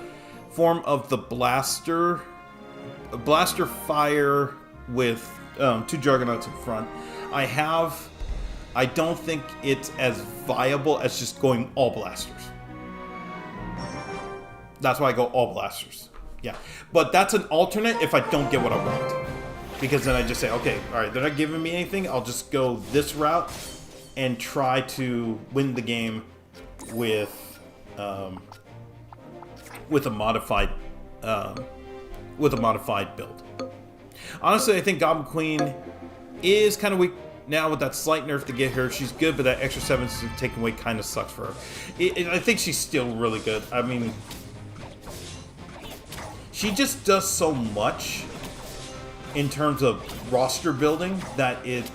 blaster fire with 2 juggernauts in front. I don't think it's as viable as just going all blasters. That's why I go all blasters. Yeah, but that's an alternate if I don't get what I want. Because then I just say, okay, all right, they're not giving me anything. I'll just go this route and try to win the game with a modified build. Honestly, I think Goblin Queen is kind of weak now with that slight nerf to get her. She's good, but that extra 7 taken away kind of sucks for her. I think she's still really good. I mean, she just does so much in terms of roster building, that it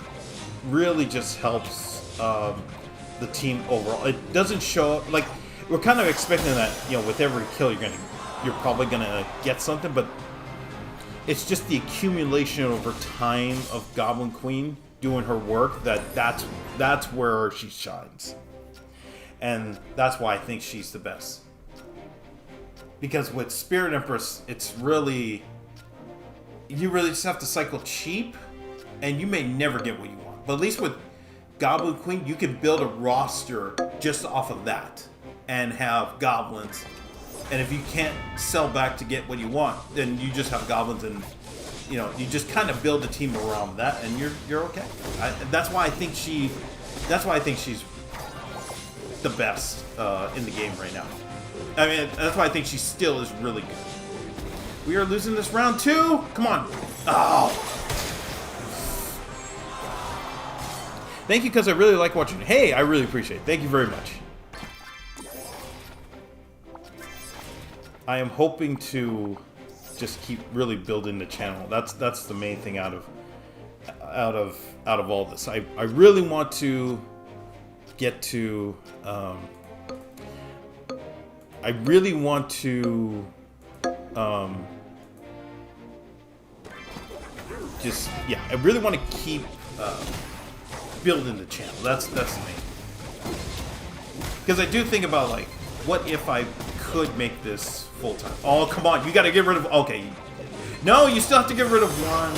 really just helps the team overall. It doesn't show like we're kind of expecting that, you know, with every kill you're probably gonna get something, but it's just the accumulation over time of Goblin Queen doing her work that's where she shines, and that's why I think she's the best. Because with Spirit Empress, it's really you really just have to cycle cheap, and you may never get what you want. But at least with Goblin Queen, you can build a roster just off of that and have goblins. And if you can't sell back to get what you want, then you just have goblins, and you know you just kind of build a team around that, and you're okay. That's why I think she's the best in the game right now. I mean, that's why I think she still is really good. We are losing this round too. Come on. Oh. Thank you, because I really like watching. Hey, I really appreciate it. Thank you very much. I am hoping to just keep really building the channel. That's the main thing out of all this. I really want to get to I really want to I really want to keep building the channel. That's the main. Because I do think about, like, what if I could make this full time? Oh, come on, you got to get rid of. Okay, no, you still have to get rid of one.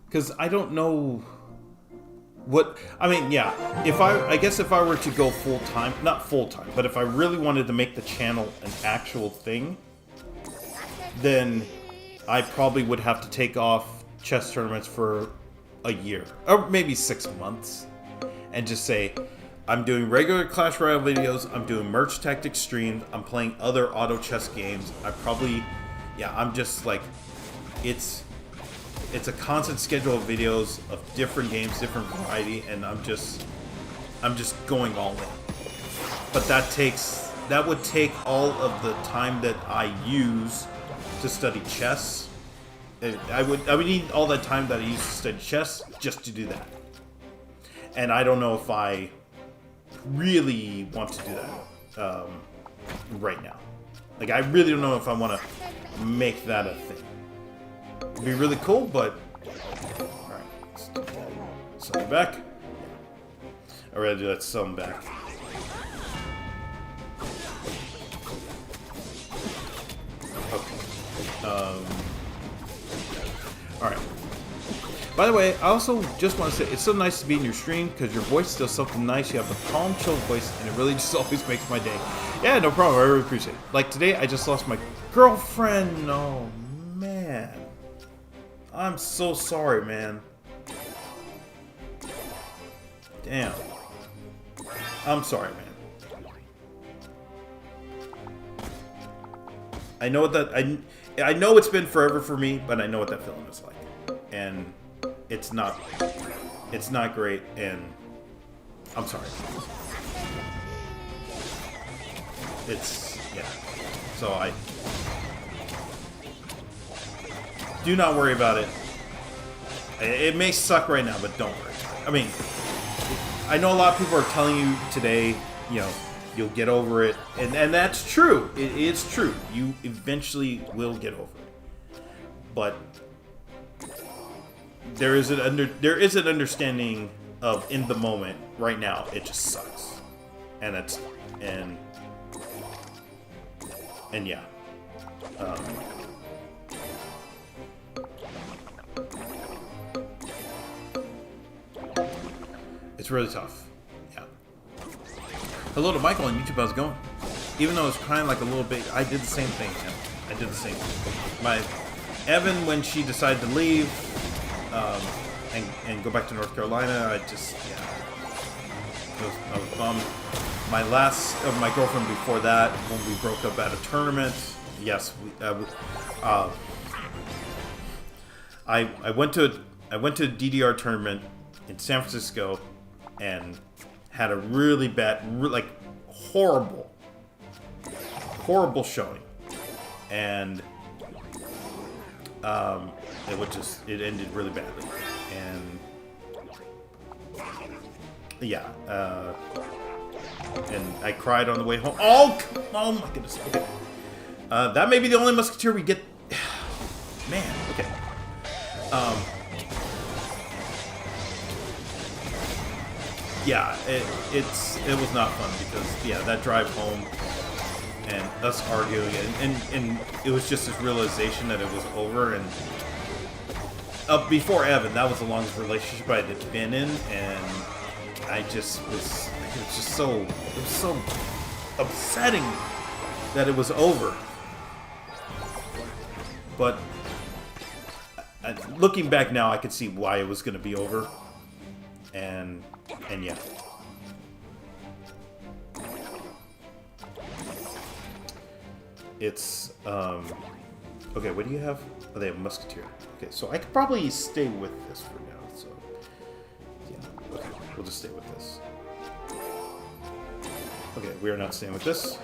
Because I don't know what I mean. Yeah, I guess if I were to go full time, not full time, but if I really wanted to make the channel an actual thing, then I probably would have to take off chess tournaments for a year or maybe 6 months, and just say I'm doing regular Clash Royale videos, I'm doing merch tactics streams, I'm playing other auto chess games. I'm just like it's a constant schedule of videos of different games, different variety, and I'm just going all in. But that would take all of the time that I use to study chess. I would need all that time that I use to study chess just to do that. And I don't know if I really want to do that right now. Like, I really don't know if I want to make that a thing. It'd be really cool, but alright, let's do that. Sell you back. I'd rather do that, sell them back. Okay. Alright. By the way, I also just want to say it's so nice to be in your stream, because your voice does something nice. You have the calm, chill voice, and it really just always makes my day. Yeah, no problem. I really appreciate it. Like today, I just lost my girlfriend. Oh, man. I'm so sorry, man. Damn. I'm sorry, man. I know that I know it's been forever for me, but I know what that feeling is like. And it's not great, and I'm sorry. Yeah. So do not worry about it. It may suck right now, but don't worry. I mean, I know a lot of people are telling you today, you know, you'll get over it, and that's true. It's true. You eventually will get over it. But there is an understanding of, in the moment right now, it just sucks, and yeah. It's really tough. Yeah. Hello to Michael on YouTube. How's it going? Even though I was crying like a little bit, I did the same thing, man. I did the same thing. My Evan, when she decided to leave and go back to North Carolina, I was bummed. My girlfriend before that, when we broke up at a tournament, yes, I went to I went to a DDR tournament in San Francisco and had a really bad, like horrible showing, and it ended really badly, and yeah, and I cried on the way home. Oh my goodness. Okay, that may be the only Musketeer we get. Man, okay. Yeah, it was not fun because, yeah, that drive home and us arguing and it was just this realization that it was over. And before Evan, that was the longest relationship I had been in, and it was so upsetting that it was over. But looking back now, I could see why it was going to be over, and yeah. It's okay, what do you have? Oh, they have Musketeer. Okay, so I could probably stay with this for now. So yeah, okay, we'll just stay with this. Okay, we are not staying with this.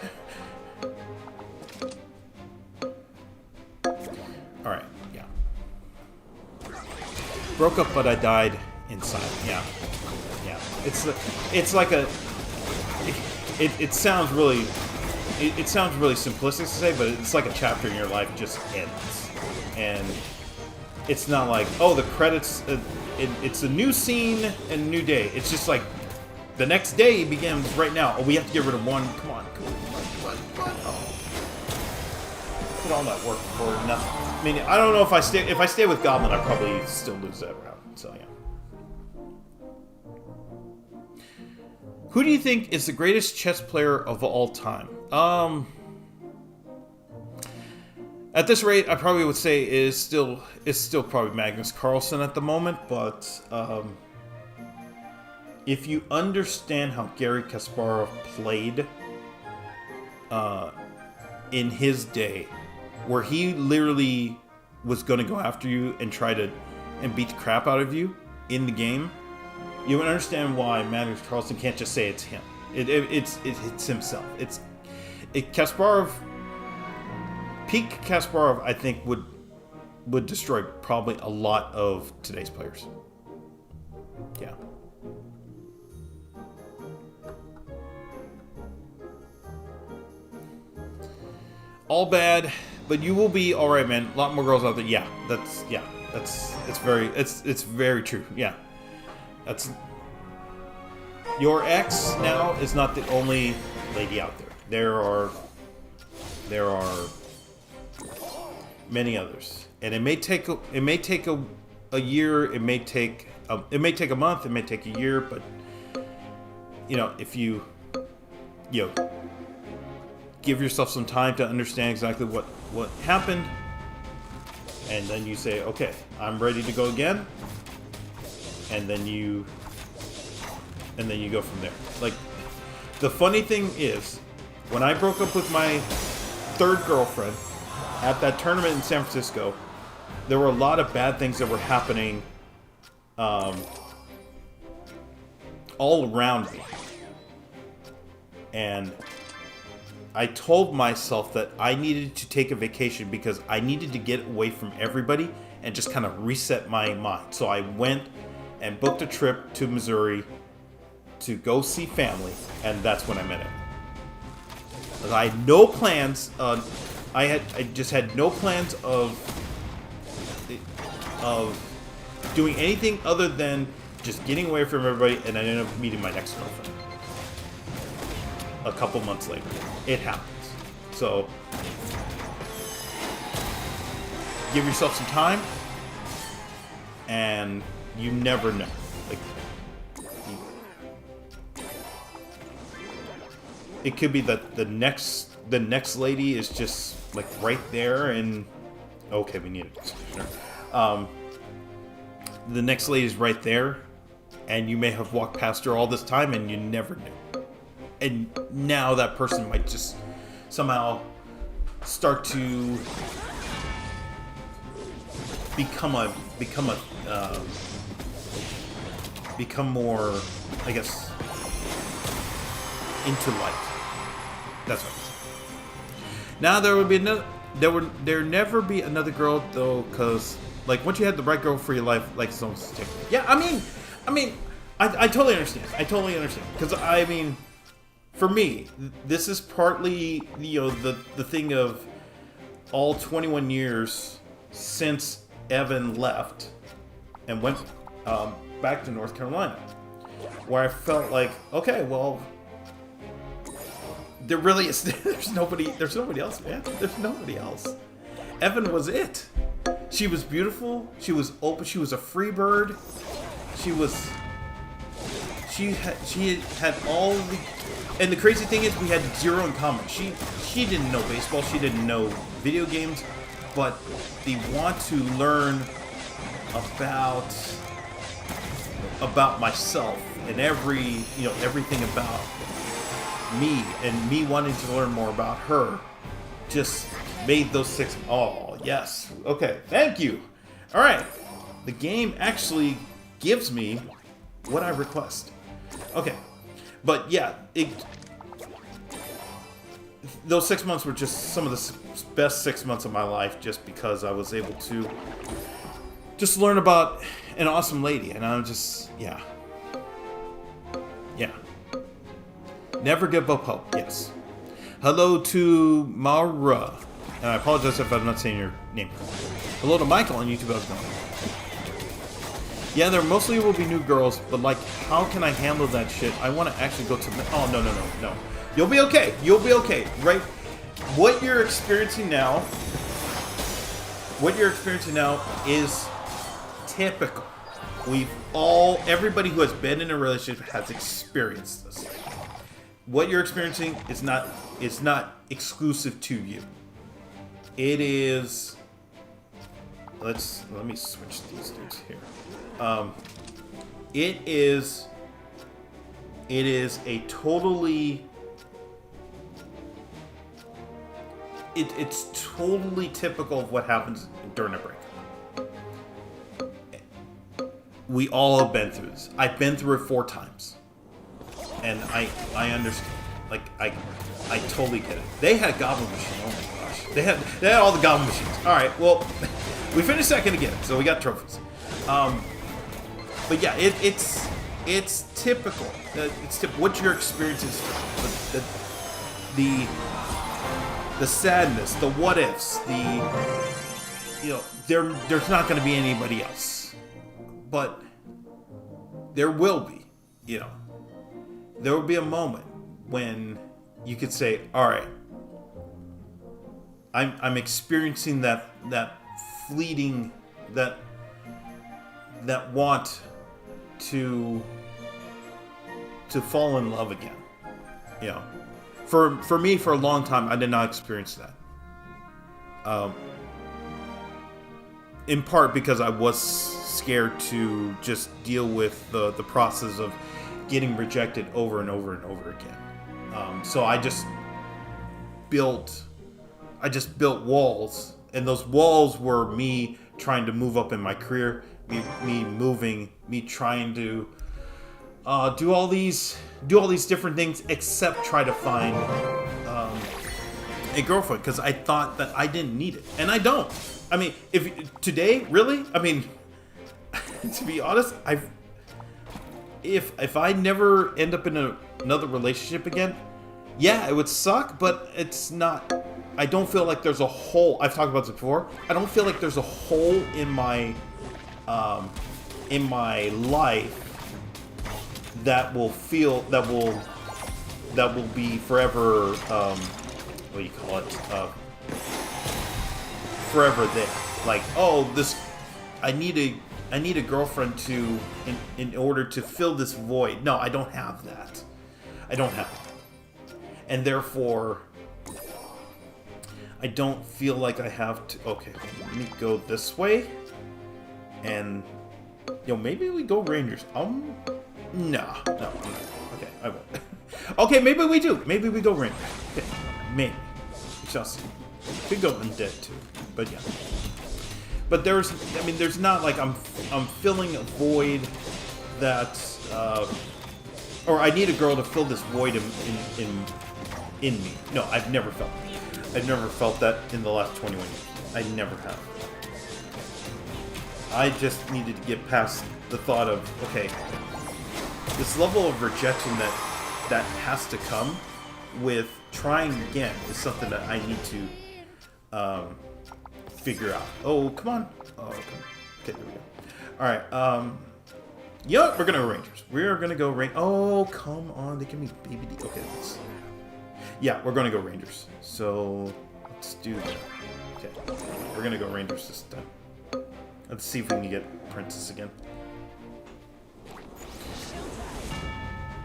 All right, yeah. Broke up, but I died inside. Yeah. It's like a. It sounds really. It sounds really simplistic to say, but it's like a chapter in your life just ends, and it's not like, oh, the credits. It's a new scene and a new day. It's just like the next day begins right now. Oh, we have to get rid of one. Come on. What? Oh. Did all that work for nothing. I mean, I don't know if I stay with Goblin, I probably still lose that round. So yeah. Who do you think is the greatest chess player of all time? At this rate, I probably would say is still probably Magnus Carlsen at the moment. But if you understand how Garry Kasparov played in his day, where he literally was going to go after you and try to beat the crap out of you in the game, you would understand why Magnus Carlsen can't just say it's him. It's himself. Kasparov, peak Kasparov, I think would destroy probably a lot of today's players. Yeah. All bad, but you will be all right, man. A lot more girls out there. Yeah, it's very true. Yeah. That's your ex now is not the only lady out there. There are many others, and it may take a year. It may take a month. It may take a year. But if you give yourself some time to understand exactly what happened, and then you say, okay, I'm ready to go again. And then you go from there. Like, the funny thing is, when I broke up with my third girlfriend at that tournament in San Francisco, there were a lot of bad things that were happening all around me. And I told myself that I needed to take a vacation because I needed to get away from everybody and just kind of reset my mind. So I went and booked a trip to Missouri to go see family, and that's when I met him. I had no plans. I just had no plans of doing anything other than just getting away from everybody, and I ended up meeting my next girlfriend a couple months later. It happens. So give yourself some time, and you never know. Like, it could be that the next lady is just like right there, and okay, we need it. The next lady is right there, and you may have walked past her all this time, and you never knew. And now that person might just somehow start to become a become more, I guess, into light. That's what it is. Now there would be no, there never be another girl though, because like once you had the right girl for your life, like it's almost taken. Yeah, I mean, I totally understand. I totally understand because I mean, for me, this is partly the thing of all 21 years since Evan left and went back to North Carolina, where I felt like, okay, well, there really is. There's nobody else, man. There's nobody else. Evan was it. She was beautiful. She was open. She was a free bird. She had all the, and the crazy thing is we had zero in common. She didn't know baseball. She didn't know video games, but the want to learn about myself and everything about me, and me wanting to learn more about her just made those 6. Oh yes, okay, thank you. All right, the game actually gives me what I request. Okay, but yeah, those 6 months were just some of the best 6 months of my life, just because I was able to just learn about an awesome lady, and I'm just, yeah. Never give up hope, yes. Hello to Mara, and I apologize if I'm not saying your name. Hello to Michael on YouTube, how's it going? Yeah, there mostly will be new girls, but like, how can I handle that shit? I want to actually go to, oh, no. You'll be okay, right? What you're experiencing now is typical. Everybody who has been in a relationship has experienced this. What you're experiencing is not exclusive to you. It is. Let me switch these dudes here. It is a totally. It's totally typical of what happens during a breakup. We all have been through this. I've been through it 4 times. And I understand. Like, I totally get it. They had a goblin machine. Oh my gosh. They had all the goblin machines. Alright, well, we finished second again, so we got trophies. But yeah, it's typical. What you're experiencing is the sadness, the what ifs, there's not going to be anybody else. But there will be, there will be a moment when you could say, all right, I'm experiencing that fleeting, that want to fall in love again. For me, for a long time, I did not experience that. In part because I was scared to just deal with the process of getting rejected over and over and over again. So I just built walls, and those walls were me trying to move up in my career, me trying to do all these different things, except try to find a girlfriend, because I thought that I didn't need it, and I don't. I mean, if today, really, I mean, to be honest, if I never end up in another relationship again, yeah, it would suck, but it's not. I don't feel like there's a hole. I've talked about this before. I don't feel like there's a hole in my life that will be forever. What do you call it? Forever there. Like, oh, I need a girlfriend in order to fill this void. No, I don't have that. And therefore, I don't feel like I have to. Okay, let me go this way, and maybe we go Rangers. No. Okay, I won't. Okay, maybe we do. Maybe we go Rangers. Okay, maybe. We shall see. Could go Undead too, but yeah. But there's, I mean, there's not like I'm filling a void that, or I need a girl to fill this void in me. No, I've never felt it. I've never felt that in the last 21 years. I never have. I just needed to get past the thought of, okay, this level of rejection that has to come with trying again is something that I need to figure out. Oh, come on. Oh, okay, there we go. All right. You know what? We're gonna go Rangers. We're gonna go Oh, come on. They give me baby D. Okay, yeah, we're gonna go Rangers. So let's do that. Okay, we're gonna go Rangers this time. Let's see if we can get Princess again.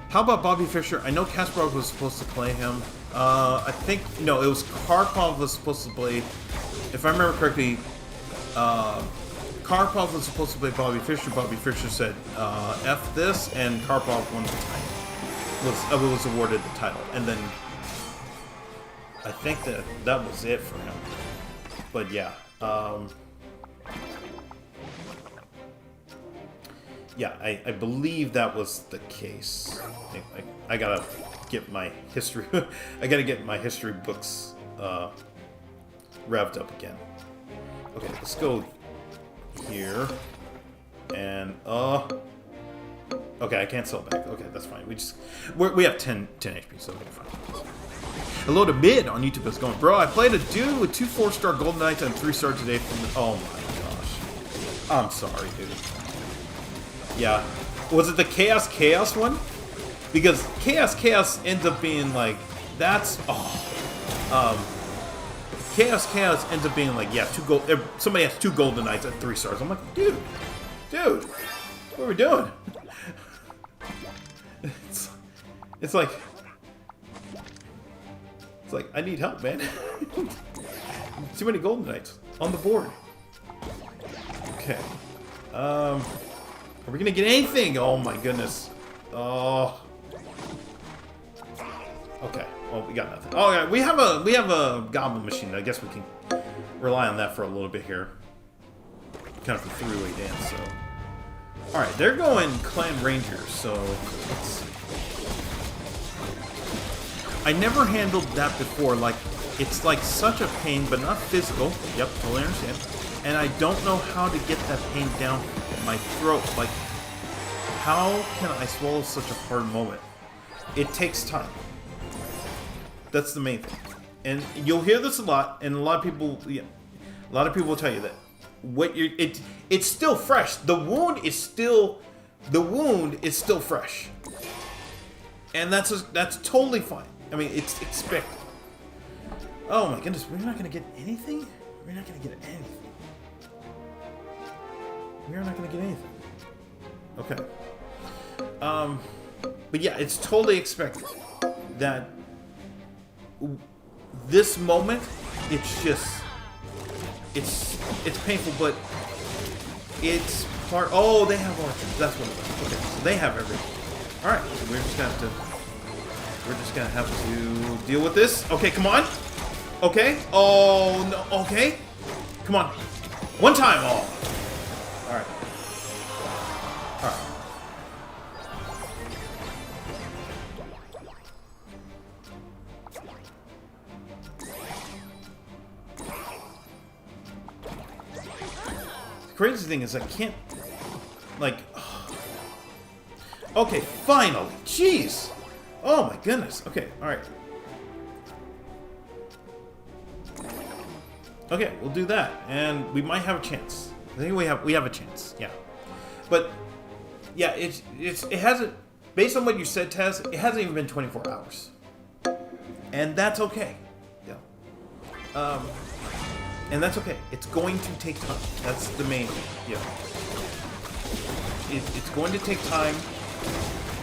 How about Bobby Fischer? I know Kasparov was supposed to play him. I think, no, it was Karpov was supposed to play, if I remember correctly, Karpov was supposed to play Bobby Fischer. Bobby Fischer said, F this, and Karpov won the title. Was awarded the title. And then I think that was it for him. But yeah. Yeah, I believe that was the case. I gotta get my history. I gotta get my history books revved up again. Okay, let's go here. And okay, I can't sell back. Okay, that's fine. We have 10 HP, so we're fine. Hello to Mid on YouTube is going, bro. I played a dude with 2 4-star Golden Knights and 3-star today from the. Oh my gosh. I'm sorry, dude. Yeah. Was it the Chaos one? Because Chaos ends up being like, that's, Chaos ends up being like, yeah, somebody has 2 Golden Knights at 3 stars. I'm like, dude, what are we doing? It's like, I need help, man. Too many Golden Knights on the board. Okay. Are we gonna get anything? Oh my goodness. Oh. Okay. Well, we got nothing. Oh yeah, we have a goblin machine. I guess we can rely on that for a little bit here. Kind of a three-way dance. So. All right, they're going Clan Rangers. So let's see. I never handled that before. Like, it's like such a pain, but not physical. Yep, totally understand. And I don't know how to get that pain down my throat. Like, how can I swallow such a hard moment? It takes time. That's the main thing. And you'll hear this a lot, and a lot of people will tell you that it's still fresh. The wound is still fresh. And that's totally fine. I mean, it's expected. Oh my goodness, we're not gonna get anything? We're not gonna get anything. We're not gonna get anything. Okay. But yeah, it's totally expected that this moment, it's painful, but it's part. Oh, they have archers. That's what it is. Okay, so they have everything. All right, so we're just gonna have to deal with this. Okay, come on. Okay. Oh no. Okay. Come on. One time. Oh. All right. All right. The crazy thing is I can't, like, okay, finally, jeez, oh my goodness, okay, all right, okay, we'll do that, and we might have a chance. I think we have a chance, yeah, but yeah, it hasn't, based on what you said, Taz, it hasn't even been 24 hours, and that's okay, yeah, and that's okay. It's going to take time. That's the main thing. Yeah. It's going to take time,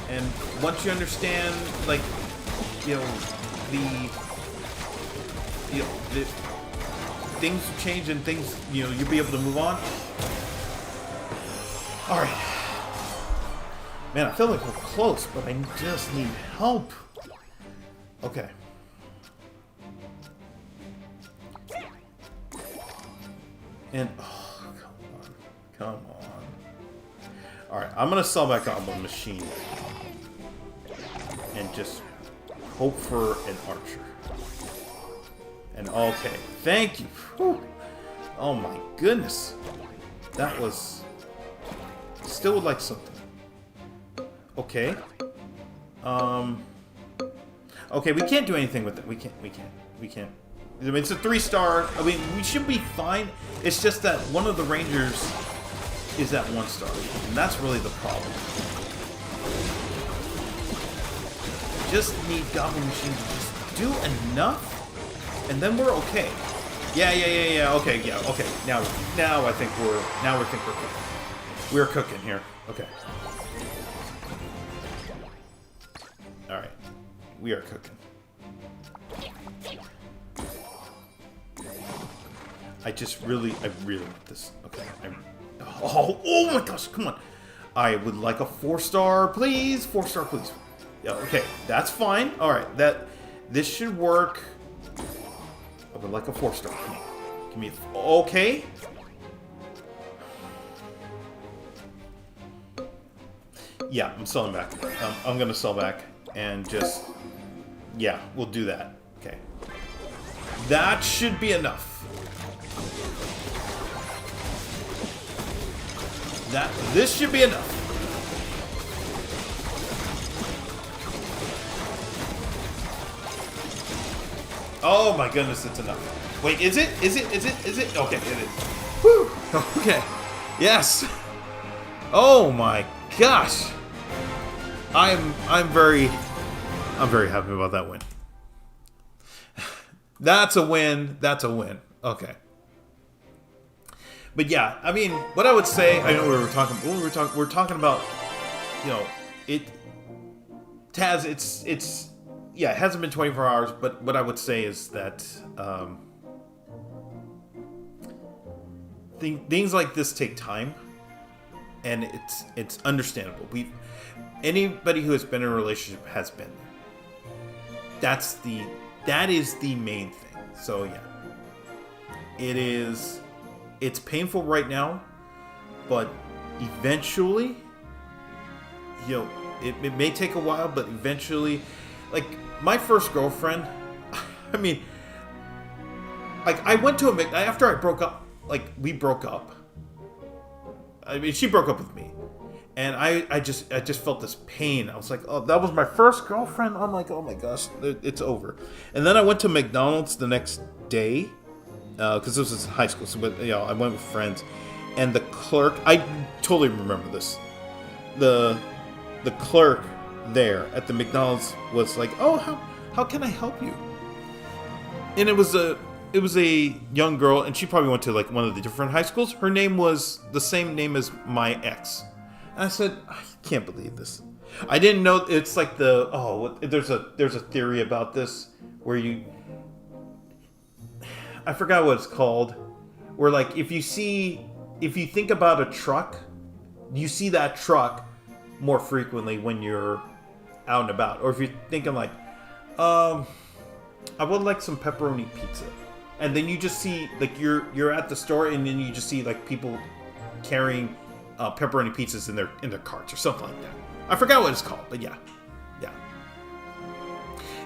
and once you understand, like, the things change and things, you'll be able to move on. All right. Man, I feel like we're close, but I just need help. Okay. And, oh, I'm gonna sell that Goblin Machine. And just hope for an archer. And okay, thank you. Whew. Oh my goodness. That was... Still would like something. Okay. Okay, we can't do anything with it. We can't. I mean, it's a 3-star. I mean, we should be fine. It's just that one of the Rangers is at 1-star. And that's really the problem. Just need Goblin Machine to just do enough, and then we're okay. Yeah. Okay, yeah, okay. Now I think we're cooking. We're cooking here. Okay. All right, we are cooking. I really want this. Okay. Oh my gosh! Come on. I would like a 4-star, please. 4-star, please. Yeah. Okay, that's fine. All right. This should work. I would like a 4-star. Give me a... Okay. Yeah, I'm selling back. I'm gonna sell back and just... Yeah, we'll do that. Okay. That should be enough. This should be enough. Oh my goodness, it's enough. Wait, is it? Okay, it is. Whew. Okay. Yes. Oh my gosh. I'm very happy about that win. That's a win. Okay. But yeah, I mean, what I would say, I know we're talking about, you know, it hasn't been 24 hours, but what I would say is that things like this take time, and it's understandable. Anybody who has been in a relationship has been there. That is the main thing. So yeah, it's painful right now, but eventually, you know, it may take a while, but eventually, like my first girlfriend, I mean, like I went to after I broke up, like we broke up. I mean, she broke up with me, and I just felt this pain. I was like, oh, that was my first girlfriend. I'm like, oh my gosh, it's over. And then I went to McDonald's the next day, because this was high school. So, you know, I went with friends, and the clerk, I totally remember this. The clerk there at the McDonald's was like, oh, how can I help you? And it was a young girl, and she probably went to like one of the different high schools. Her name was the same name as my ex. And I said, I can't believe this. I didn't know it's like there's a theory about this where I forgot what it's called, where like if you think about a truck, you see that truck more frequently when you're out and about. Or if you're thinking like, I would like some pepperoni pizza. And then you just see, like, you're at the store, and then you just see, like, people carrying pepperoni pizzas in their carts or something like that. I forgot what it's called, but yeah.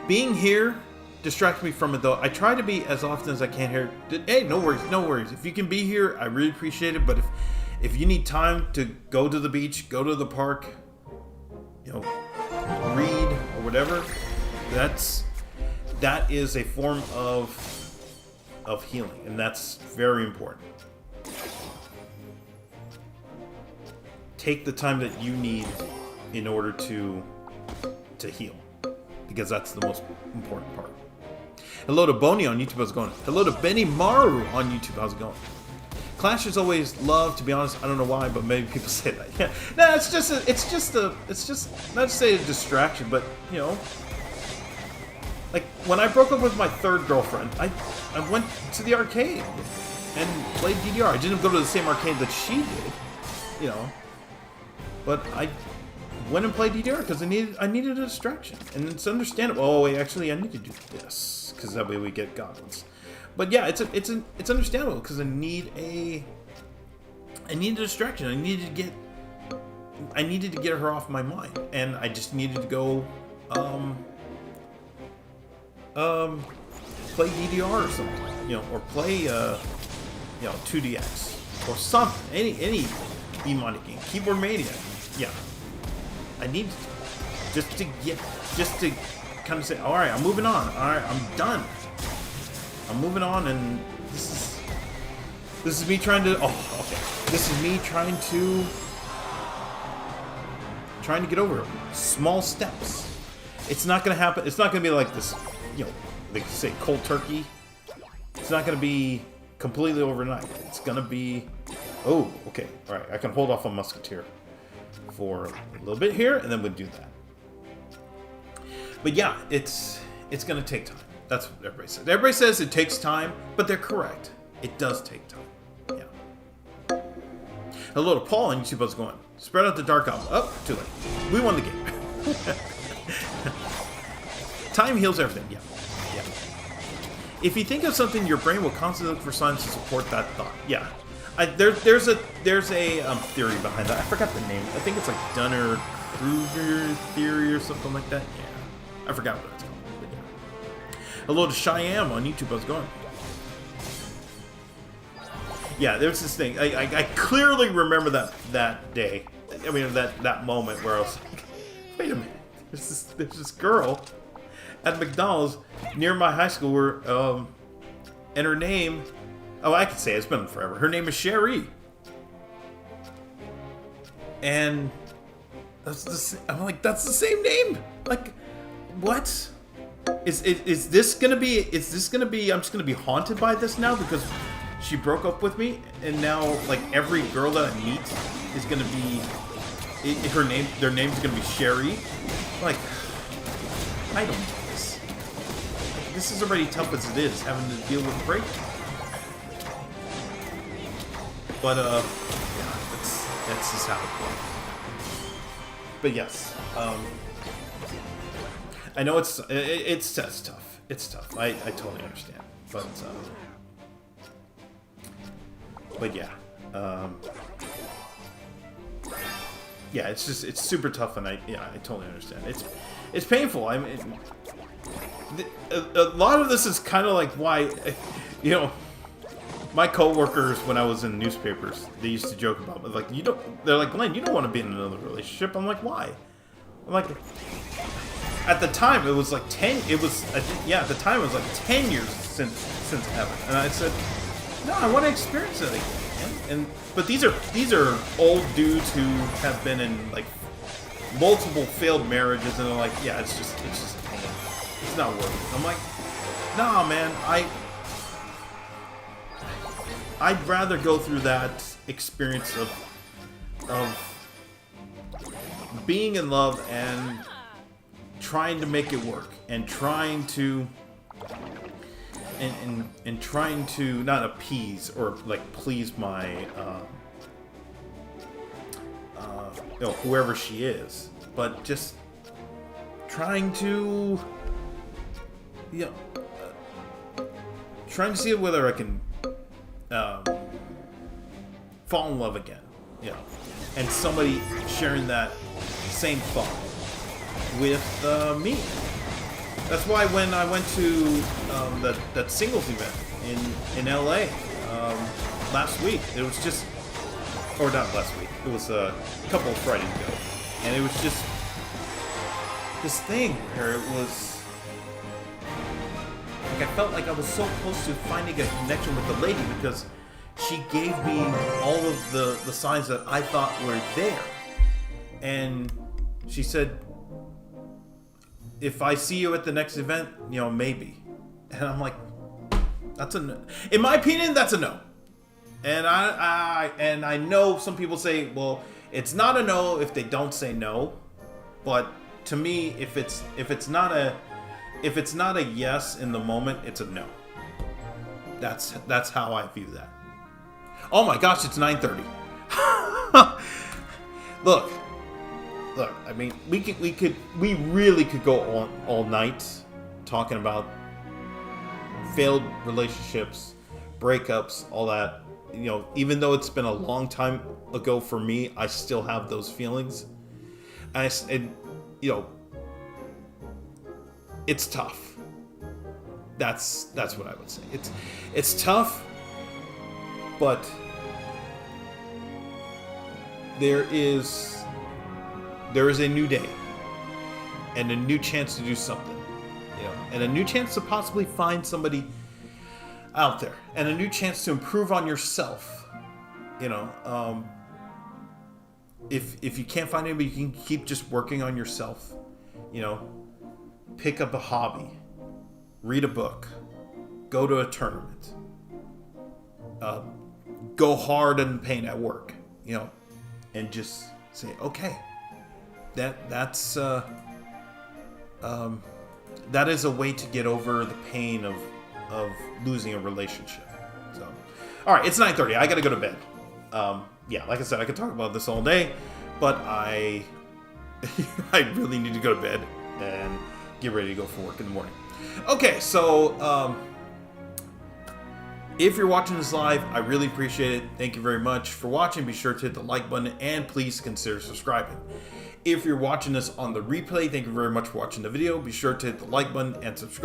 Being here distracts me from it, though. I try to be as often as I can here. Hey, no worries. If you can be here, I really appreciate it. But if you need time to go to the beach, go to the park, you know, read or whatever, that is a form of healing, and that's very important. Take the time that you need in order to heal, because that's the most important part. Hello to Boney on YouTube, how's it going? Hello to Benny Maru on YouTube, how's it going? Clash is always love, to be honest. I don't know why, but maybe people say that. Yeah. No, it's just not to say a distraction, but you know, like when I broke up with my third girlfriend, I went to the arcade and played DDR. I didn't go to the same arcade that she did, you know, but I went and played DDR because I needed a distraction, and it's understandable. Oh wait, actually, I need to do this because that way we get goblins. But yeah, it's understandable because I need a distraction. I need to get I needed to get her off my mind, and I just needed to go play DDR or something, or play 2DX or something, any demonic game, Keyboard Mania. Yeah, I need just to kind of say, all right, I'm moving on. All right, I'm done. I'm moving on, and this is me trying to. Oh, okay. This is me trying to get over it. Small steps. It's not gonna happen. It's not gonna be like this. They say cold turkey. It's not gonna be completely overnight. It's gonna be. Oh, okay. All right. I can hold off on Musketeer for a little bit here, and then we'll do that. But yeah, it's gonna take time. That's what everybody says. Everybody says it takes time, but they're correct. It does take time. Yeah. Hello to Paul on YouTube. How's it going? Spread out the dark album. Oh, too late. We won the game. Time heals everything. Yeah. Yeah. If you think of something, your brain will constantly look for signs to support that thought. Yeah. There's a theory behind that. I forgot the name. I think it's like Dunner-Kruger theory or something like that. Yeah. I forgot what it's called. But yeah. Hello to Cheyenne on YouTube. How's it going? Yeah, there's this thing. I clearly remember that day. I mean, that moment where I was like, wait a minute. There's this girl at McDonald's near my high school where, and her name, I can say it. It's been forever. Her name is Sherry. And I'm like, that's the same name. Like, what? Is this gonna be? I'm just gonna be haunted by this now because she broke up with me, and now like every girl that I meet is gonna be their name's gonna be Sherry. Like, I don't know this. This is already tough as it is, having to deal with break. But yeah, that's just how it goes. But yes, I know it's tough. It's tough. I totally understand. But yeah, yeah, it's super tough, and I totally understand. It's painful. I mean, a lot of this is kind of like why, my coworkers when I was in newspapers, they used to joke about like they're like, Glenn, you don't want to be in another relationship. I'm like, why? I'm like, at the time it was like 10. It was at the time it was like 10 years since heaven, and I said, no, I want to experience it again. But these are old dudes who have been in like multiple failed marriages, and they're like, yeah, it's just it's not worth it. I'm like, nah, man, I'd rather go through that experience of being in love and trying to make it work, and trying to not appease or like please my whoever she is, but just trying to see whether I can fall in love again, and somebody sharing that same thought with me. That's why when I went to that singles event in LA last week, it was just, or not last week, it was a couple of Fridays ago, and it was just this thing where it was like I felt like I was so close to finding a connection with the lady because she gave me all of the signs that I thought were there, and she said, if I see you at the next event, maybe. And I'm like, that's a no. In my opinion, that's a no. And I know some people say, well, it's not a no if they don't say no. But to me, if it's not a yes in the moment, it's a no. That's how I view that. Oh my gosh, it's 9:30. Look, I mean, we really could go all night talking about failed relationships, breakups, all that. even though it's been a long time ago for me, I still have those feelings. And it's tough. That's what I would say. It's tough, but there is a new day and a new chance to do something, and a new chance to possibly find somebody out there, and a new chance to improve on yourself. If you can't find anybody, you can keep just working on yourself. Pick up a hobby, read a book, go to a tournament, go hard in pain at work, and just say, okay, that is a way to get over the pain of losing a relationship. So, all right, it's 9:30. I got to go to bed. Like I said, I could talk about this all day, but I really need to go to bed and get ready to go for work in the morning. Okay, so if you're watching this live, I really appreciate it. Thank you very much for watching. Be sure to hit the like button and please consider subscribing. If you're watching this on the replay, thank you very much for watching the video. Be sure to hit the like button and subscribe.